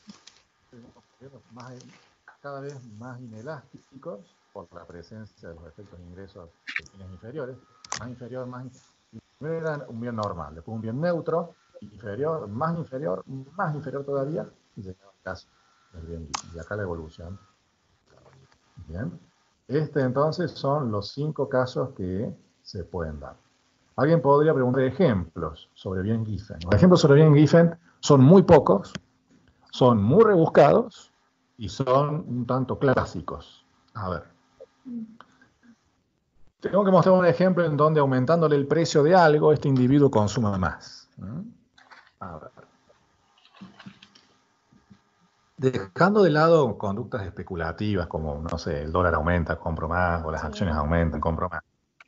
Cada vez más inelásticos por la presencia de los efectos de ingresos de bienes inferiores. Más inferior, más inferior. Primero era un bien normal, después un bien neutro, inferior, más inferior todavía, y llegaba al caso del bien Giffen. Y acá la evolución. Bien. Entonces son los 5 casos que se pueden dar. Alguien podría preguntar ejemplos sobre bien Giffen. Los ejemplos sobre bien Giffen son muy pocos, son muy rebuscados y son un tanto clásicos. A ver. Tengo que mostrar un ejemplo en donde aumentándole el precio de algo, este individuo consuma más. A ver. Dejando de lado conductas especulativas como, no sé, el dólar aumenta, compro más, o las acciones aumentan, compro más.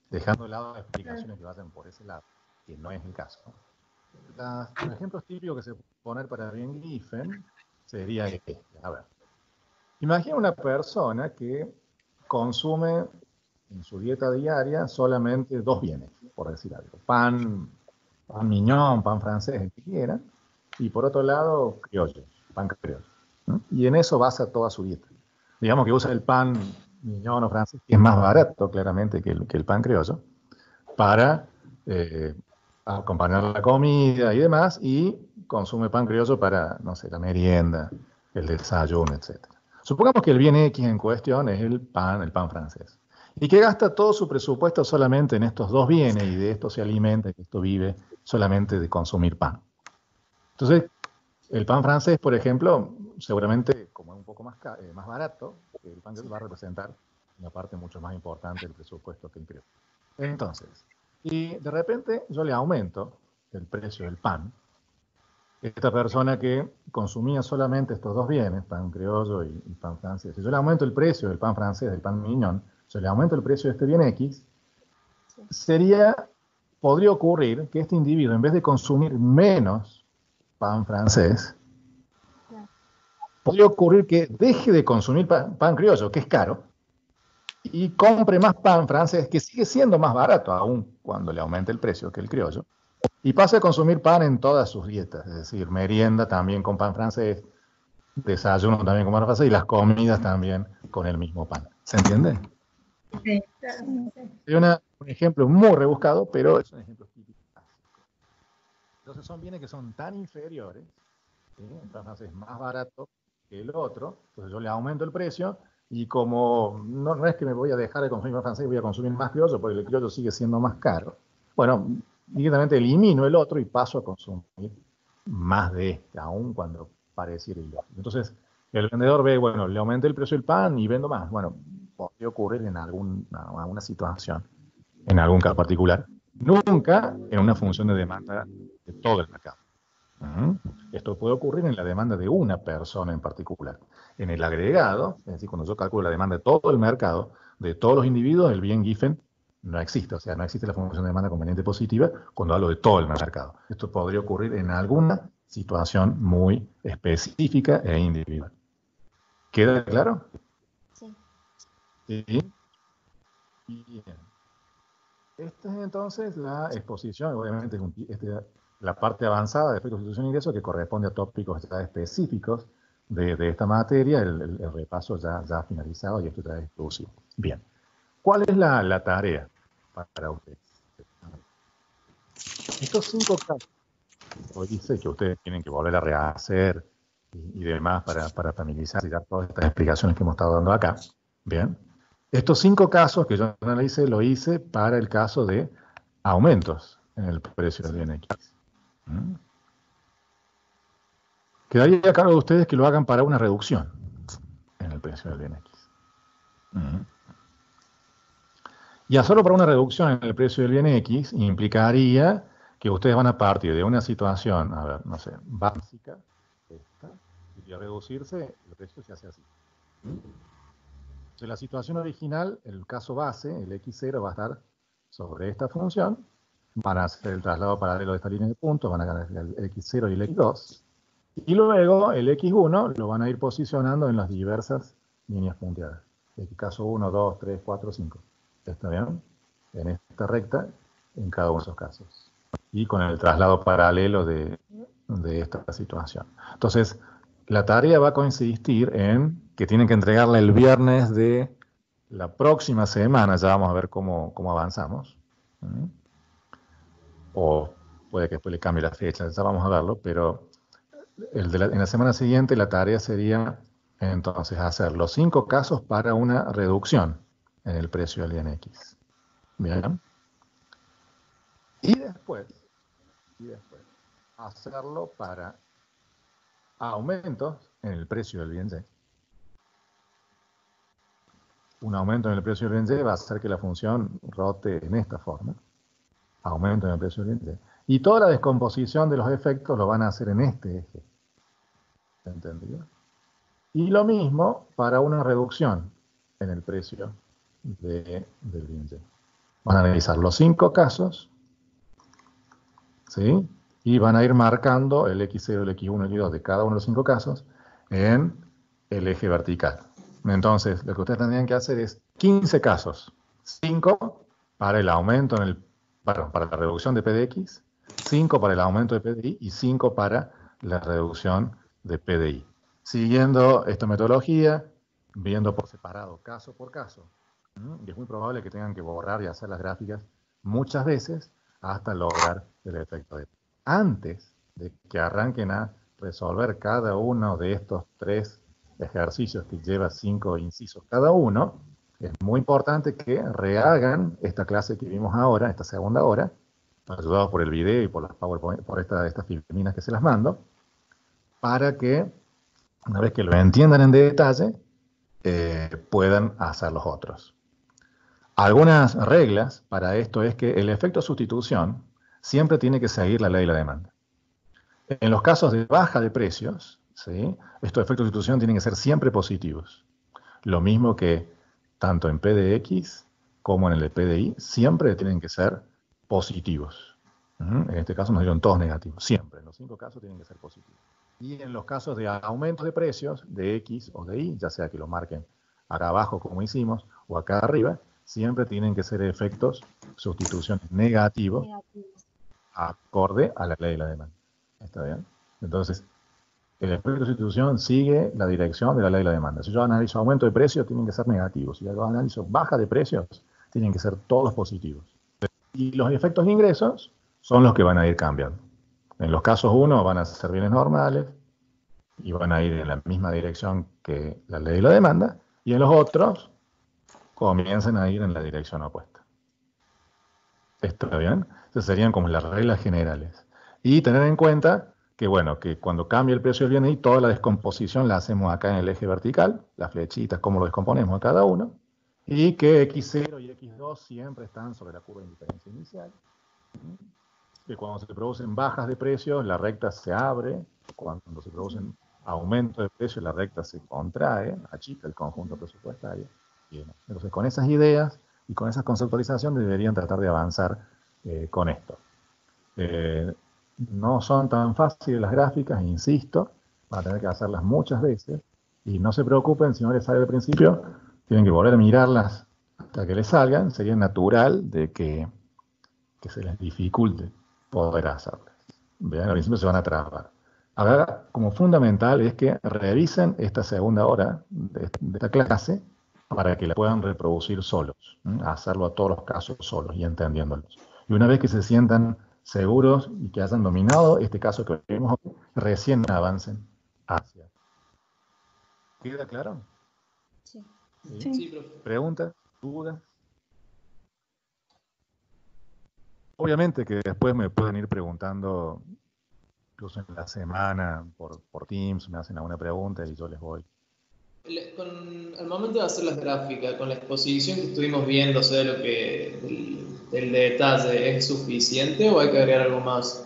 Dejando de lado las explicaciones que vayan por ese lado, que no es el caso. Los ejemplos típicos que se pueden poner para bien Giffen sería este. A ver. Imagina una persona que consume en su dieta diaria solamente 2 bienes, por decir algo. Pan miñón, pan francés, el que quiera. Y por otro lado, criollos. pan criollo. ¿Mm? Y en eso basa toda su dieta. Digamos que usa el pan mignon o francés, que es más barato claramente que el pan criollo, para acompañar la comida y demás, y consume pan criollo para, no sé, la merienda, el desayuno, etc. Supongamos que el bien X en cuestión es el pan francés, y que gasta todo su presupuesto solamente en estos dos bienes, y de esto se alimenta, y que esto vive solamente de consumir pan. Entonces, el pan francés, por ejemplo, seguramente, como es un poco más barato, el pan criollo va a representar una parte mucho más importante del presupuesto que el criollo. Entonces, y de repente yo le aumento el precio del pan. Esta persona que consumía solamente estos dos bienes, pan criollo y pan francés, si yo le aumento el precio del pan francés, del pan mignon, yo le aumento el precio de este bien X, podría ocurrir que este individuo, en vez de consumir menos pan francés, podría ocurrir que deje de consumir pan criollo, que es caro, y compre más pan francés, que sigue siendo más barato, aún cuando le aumente el precio que el criollo, y pase a consumir pan en todas sus dietas, es decir, merienda también con pan francés, desayuno también con pan francés, y las comidas también con el mismo pan. ¿Se entiende? Sí. Es un ejemplo muy rebuscado, pero es un ejemplo típico. Entonces son bienes que son tan inferiores, ¿sí? El pan francés es más barato que el otro, entonces yo le aumento el precio, y como no es que me voy a dejar de consumir pan francés y voy a consumir más criollo, porque el criollo sigue siendo más caro, bueno, directamente elimino el otro y paso a consumir más de este, aún cuando pareciera ilógico. Entonces, el vendedor ve, bueno, le aumenté el precio del pan y vendo más. Bueno, podría ocurrir en alguna situación, en algún caso particular. Nunca en una función de demanda de todo el mercado. Esto puede ocurrir en la demanda de una persona en particular. En el agregado, es decir, cuando yo calculo la demanda de todo el mercado, de todos los individuos, el bien Giffen no existe. O sea, no existe la función de demanda conveniente positiva cuando hablo de todo el mercado. Esto podría ocurrir en alguna situación muy específica e individual. ¿Queda claro? Sí. Sí. Bien. Esta es entonces la exposición, obviamente la parte avanzada de efectos de sustitución e ingreso, que corresponde a tópicos ya específicos de esta materia, el repaso ya finalizado, y esto ya es exclusivo. Bien. ¿Cuál es la tarea para ustedes? Estos 5 casos, hoy dice que ustedes tienen que volver a rehacer y demás para familiarizar y dar todas estas explicaciones que hemos estado dando acá. Bien. Estos 5 casos que yo analicé, lo hice para el caso de aumentos en el precio del bien X. Quedaría a cargo de ustedes que lo hagan para una reducción en el precio del bien X. Y hacerlo para una reducción en el precio del bien X implicaría que ustedes van a partir de una situación, a ver, no sé, básica, esta, y a reducirse, el precio se hace así. Entonces, la situación original, el caso base, el X0 va a estar sobre esta función, van a hacer el traslado paralelo de esta línea de puntos, van a ganar el X0 y el X2, y luego el X1 lo van a ir posicionando en las diversas líneas punteadas. El caso 1, 2, 3, 4, 5. ¿Está bien? En esta recta, en cada uno de esos casos. Y con el traslado paralelo de esta situación. Entonces, la tarea va a consistir en que tienen que entregarla el viernes de la próxima semana. Ya vamos a ver cómo avanzamos. O puede que después le cambie la fecha, ya vamos a verlo, pero en la semana siguiente la tarea sería entonces hacer los 5 casos para una reducción en el precio del bien X. Bien. Y después hacerlo para aumentos en el precio del bien Y. Un aumento en el precio del bien Y va a hacer que la función rote en esta forma. Aumento en el precio del bien Y. Y toda la descomposición de los efectos lo van a hacer en este eje. ¿Entendido? Y lo mismo para una reducción en el precio del bien Y. Van a analizar los 5 casos, ¿sí? Y van a ir marcando el X0, el X1, el X2 de cada uno de los 5 casos en el eje vertical. Entonces, lo que ustedes tendrían que hacer es 15 casos. 5 para el aumento para la reducción de P de X, 5 para el aumento de P de Y y 5 para la reducción de PDI. Siguiendo esta metodología, viendo por separado, caso por caso. Y es muy probable que tengan que borrar y hacer las gráficas muchas veces hasta lograr el efecto de. Antes de que arranquen a resolver cada uno de estos 3 ejercicios que lleva 5 incisos cada uno, es muy importante que rehagan esta clase que vimos ahora, esta segunda hora, ayudados por el video y por las PowerPoint, por estas filminas que se las mando, para que, una vez que lo entiendan en detalle, puedan hacer los otros. Algunas reglas para esto es que el efecto sustitución siempre tiene que seguir la ley de la demanda. En los casos de baja de precios, ¿sí?, estos efectos de sustitución tienen que ser siempre positivos. Lo mismo que tanto en PDX como en el de PDI, siempre tienen que ser positivos. En este caso nos dieron todos negativos, siempre. En los 5 casos tienen que ser positivos. Y en los casos de aumento de precios, de X o de Y, ya sea que lo marquen acá abajo como hicimos, o acá arriba, siempre tienen que ser efectos, sustituciones negativos, acorde a la ley de la demanda. ¿Está bien? Entonces, el efecto de sustitución sigue la dirección de la ley de la demanda. Si yo analizo aumento de precios, tienen que ser negativos. Si yo analizo baja de precios, tienen que ser todos positivos. Y los efectos de ingresos son los que van a ir cambiando. En los casos 1 van a ser bienes normales y van a ir en la misma dirección que la ley de la demanda, y en los otros comienzan a ir en la dirección opuesta. ¿Está bien? Esas serían como las reglas generales. Y tener en cuenta que, bueno, que cuando cambia el precio del bien y toda la descomposición la hacemos acá en el eje vertical, las flechitas, cómo lo descomponemos a cada uno, y que X0 y X2 siempre están sobre la curva de indiferencia inicial. Que cuando se producen bajas de precios, la recta se abre; cuando se producen aumentos de precios, la recta se contrae, achica el conjunto presupuestario. Bien. Entonces, con esas ideas y con esas conceptualizaciones deberían tratar de avanzar con esto. No son tan fáciles las gráficas, insisto, van a tener que hacerlas muchas veces, y no se preocupen si no les sale al principio, tienen que volver a mirarlas hasta que les salgan. Sería natural de que se les dificulte poder hacerlas. Vean, al principio se van a trabar. Ahora, como fundamental es que revisen esta segunda hora de esta clase para que la puedan reproducir solos, hacerlo a todos los casos solos y entendiéndolos. Y una vez que se sientan seguros y que hayan dominado este caso que vimos hoy, recién avancen hacia. ¿Queda claro? Sí. Sí. profe. ¿Preguntas? ¿Dudas? Obviamente que después me pueden ir preguntando, incluso en la semana, por Teams, me hacen alguna pregunta y yo les voy. Al momento de hacer las gráficas, con la exposición que estuvimos viendo, o sea, el detalle, ¿es suficiente o hay que agregar algo más?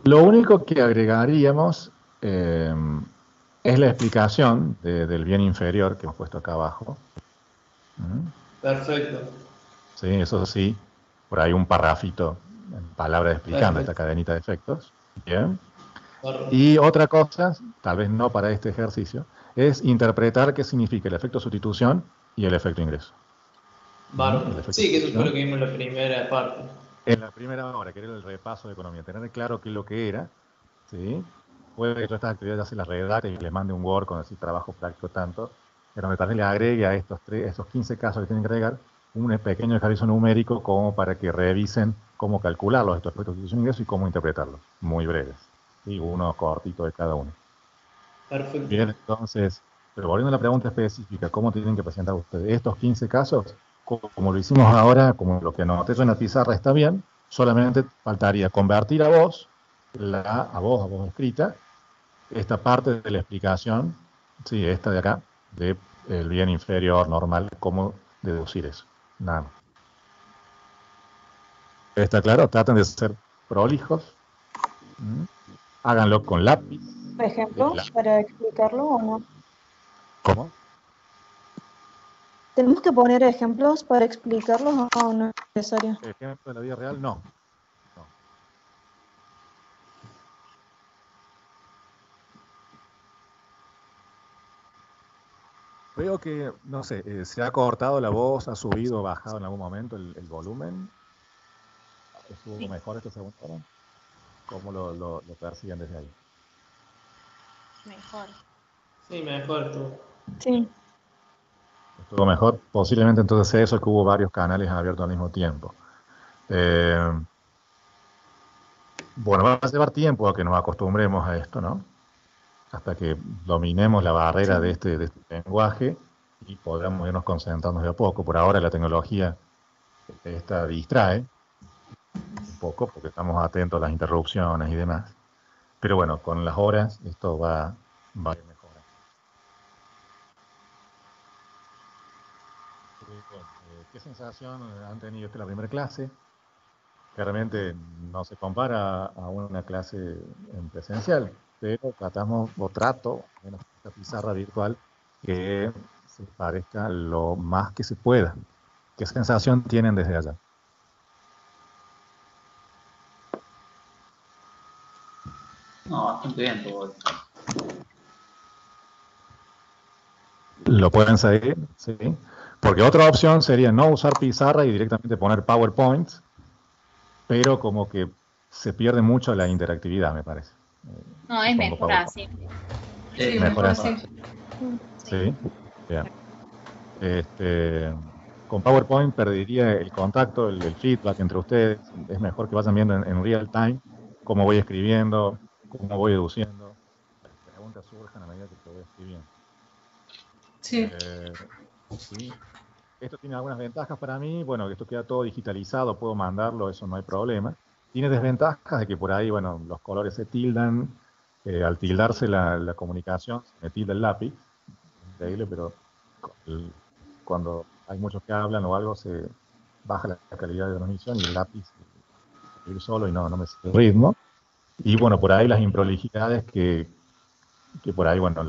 Lo único que agregaríamos es la explicación del bien inferior que hemos puesto acá abajo. Perfecto. Sí, eso sí, por ahí un parrafito en palabras explicando esta cadenita de efectos. Bien. Y otra cosa, tal vez no para este ejercicio, es interpretar qué significa el efecto sustitución y el efecto ingreso. Sí, que eso fue lo que vimos en la primera parte. En la primera hora, que era el repaso de economía, tener claro qué es lo que era, ¿sí? Puede que todas estas actividades ya se las redacte y les mande un Word con así trabajo práctico tanto, pero también le agregue a estos 15 casos que tienen que agregar un pequeño ejercicio numérico como para que revisen cómo calcularlos, estos efectos de sustitución e ingreso, y cómo interpretarlos. Muy breves. Y uno cortito de cada uno. Perfecto. Bien, entonces, pero volviendo a la pregunta específica, ¿cómo tienen que presentar ustedes estos 15 casos? Como lo hicimos ahora, como lo que anoté yo en la pizarra está bien, solamente faltaría convertir a voz escrita, esta parte de la explicación, sí, esta de acá, del bien inferior normal, cómo deducir eso. Nada más. ¿Está claro? Traten de ser prolijos. Háganlo con lápiz. ¿Ejemplos para explicarlo o no? ¿Cómo? ¿Tenemos que poner ejemplos para explicarlos o no es necesario? Ejemplo de la vida real, no. Veo que, no sé, se ha cortado la voz, ha subido o bajado en algún momento el volumen. ¿Estuvo mejor esta segunda hora? cómo lo persiguen desde ahí. Mejor. Sí, mejor tú. Sí. Estuvo mejor. Posiblemente entonces eso que hubo varios canales abiertos al mismo tiempo. Bueno, va a llevar tiempo a que nos acostumbremos a esto, ¿no? Hasta que dominemos la barrera de este lenguaje y podamos irnos concentrando de a poco. Por ahora la tecnología esta distrae un poco porque estamos atentos a las interrupciones y demás. Pero bueno, con las horas esto va a ir mejorando. ¿Qué sensación han tenido esta la primera clase? Claramente no se compara a una clase en presencial, pero tratamos, o trato, menos esta pizarra virtual, que se parezca lo más que se pueda. ¿Qué sensación tienen desde allá? No, bastante bien todo. ¿Lo pueden seguir? Sí. Porque otra opción sería no usar pizarra y directamente poner PowerPoint, pero como que se pierde mucho la interactividad, me parece. No, es mejor así. Sí, Mejor así. así. Sí. Bien. Con PowerPoint perdería el contacto, el feedback entre ustedes. Es mejor que vayan viendo en real time cómo voy escribiendo, cómo voy deduciendo. Las preguntas surjan a medida que lo voy escribiendo. Sí. Sí. Esto tiene algunas ventajas para mí. Bueno, esto queda todo digitalizado, puedo mandarlo, eso no hay problema. Tiene desventajas de que por ahí, bueno, los colores se tildan. Al tildarse la comunicación, se me tilda el lápiz. Increíble, pero cuando hay muchos que hablan o algo, se baja la calidad de la transmisión y el lápiz ir solo y no me sigue el ritmo. Y bueno, por ahí las improlijidades que por ahí, bueno,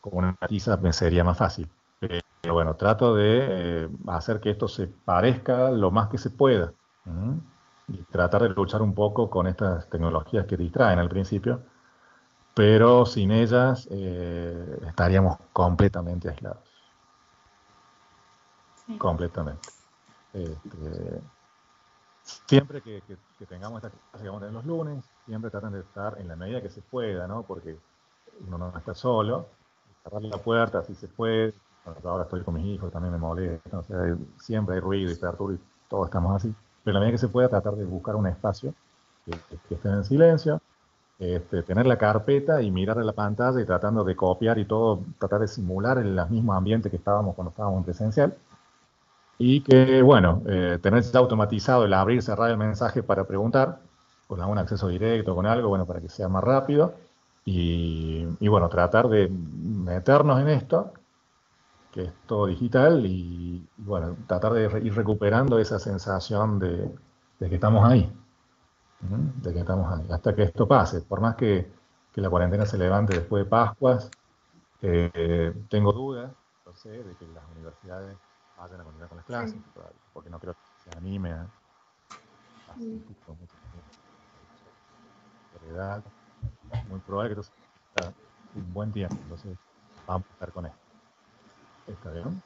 como una tiza me sería más fácil. Pero bueno, trato de hacer que esto se parezca lo más que se pueda. Y tratar de luchar un poco con estas tecnologías que distraen al principio, pero sin ellas estaríamos completamente aislados. Sí. Completamente. Siempre que tengamos esta clase que vamos a tener los lunes, siempre traten de estar en la medida que se pueda, ¿no? Porque uno no está solo, cerrar la puerta si se puede. Bueno, yo ahora estoy con mis hijos, también me molesta, o sea, siempre hay ruido y perturbo y todos estamos así. Pero en la medida que se pueda, tratar de buscar un espacio que esté en silencio, tener la carpeta y mirar a la pantalla y tratando de copiar y todo, tratar de simular el mismo ambiente que estábamos cuando estábamos en presencial. Y que, bueno, tener ya automatizado el abrir, cerrar el mensaje para preguntar, con algún acceso directo, con algo, bueno, para que sea más rápido. Y bueno, tratar de meternos en esto, que es todo digital, y bueno, tratar de ir recuperando esa sensación de que estamos ahí. De que estamos ahí, hasta que esto pase. Por más que la cuarentena se levante después de Pascuas, tengo dudas, no sé, de que las universidades vayan a continuar con las clases, porque no creo que se anime a asistir con mucha edad. Muy probable que esto sea un buen tiempo, entonces vamos a estar con esto. ¿Está bien?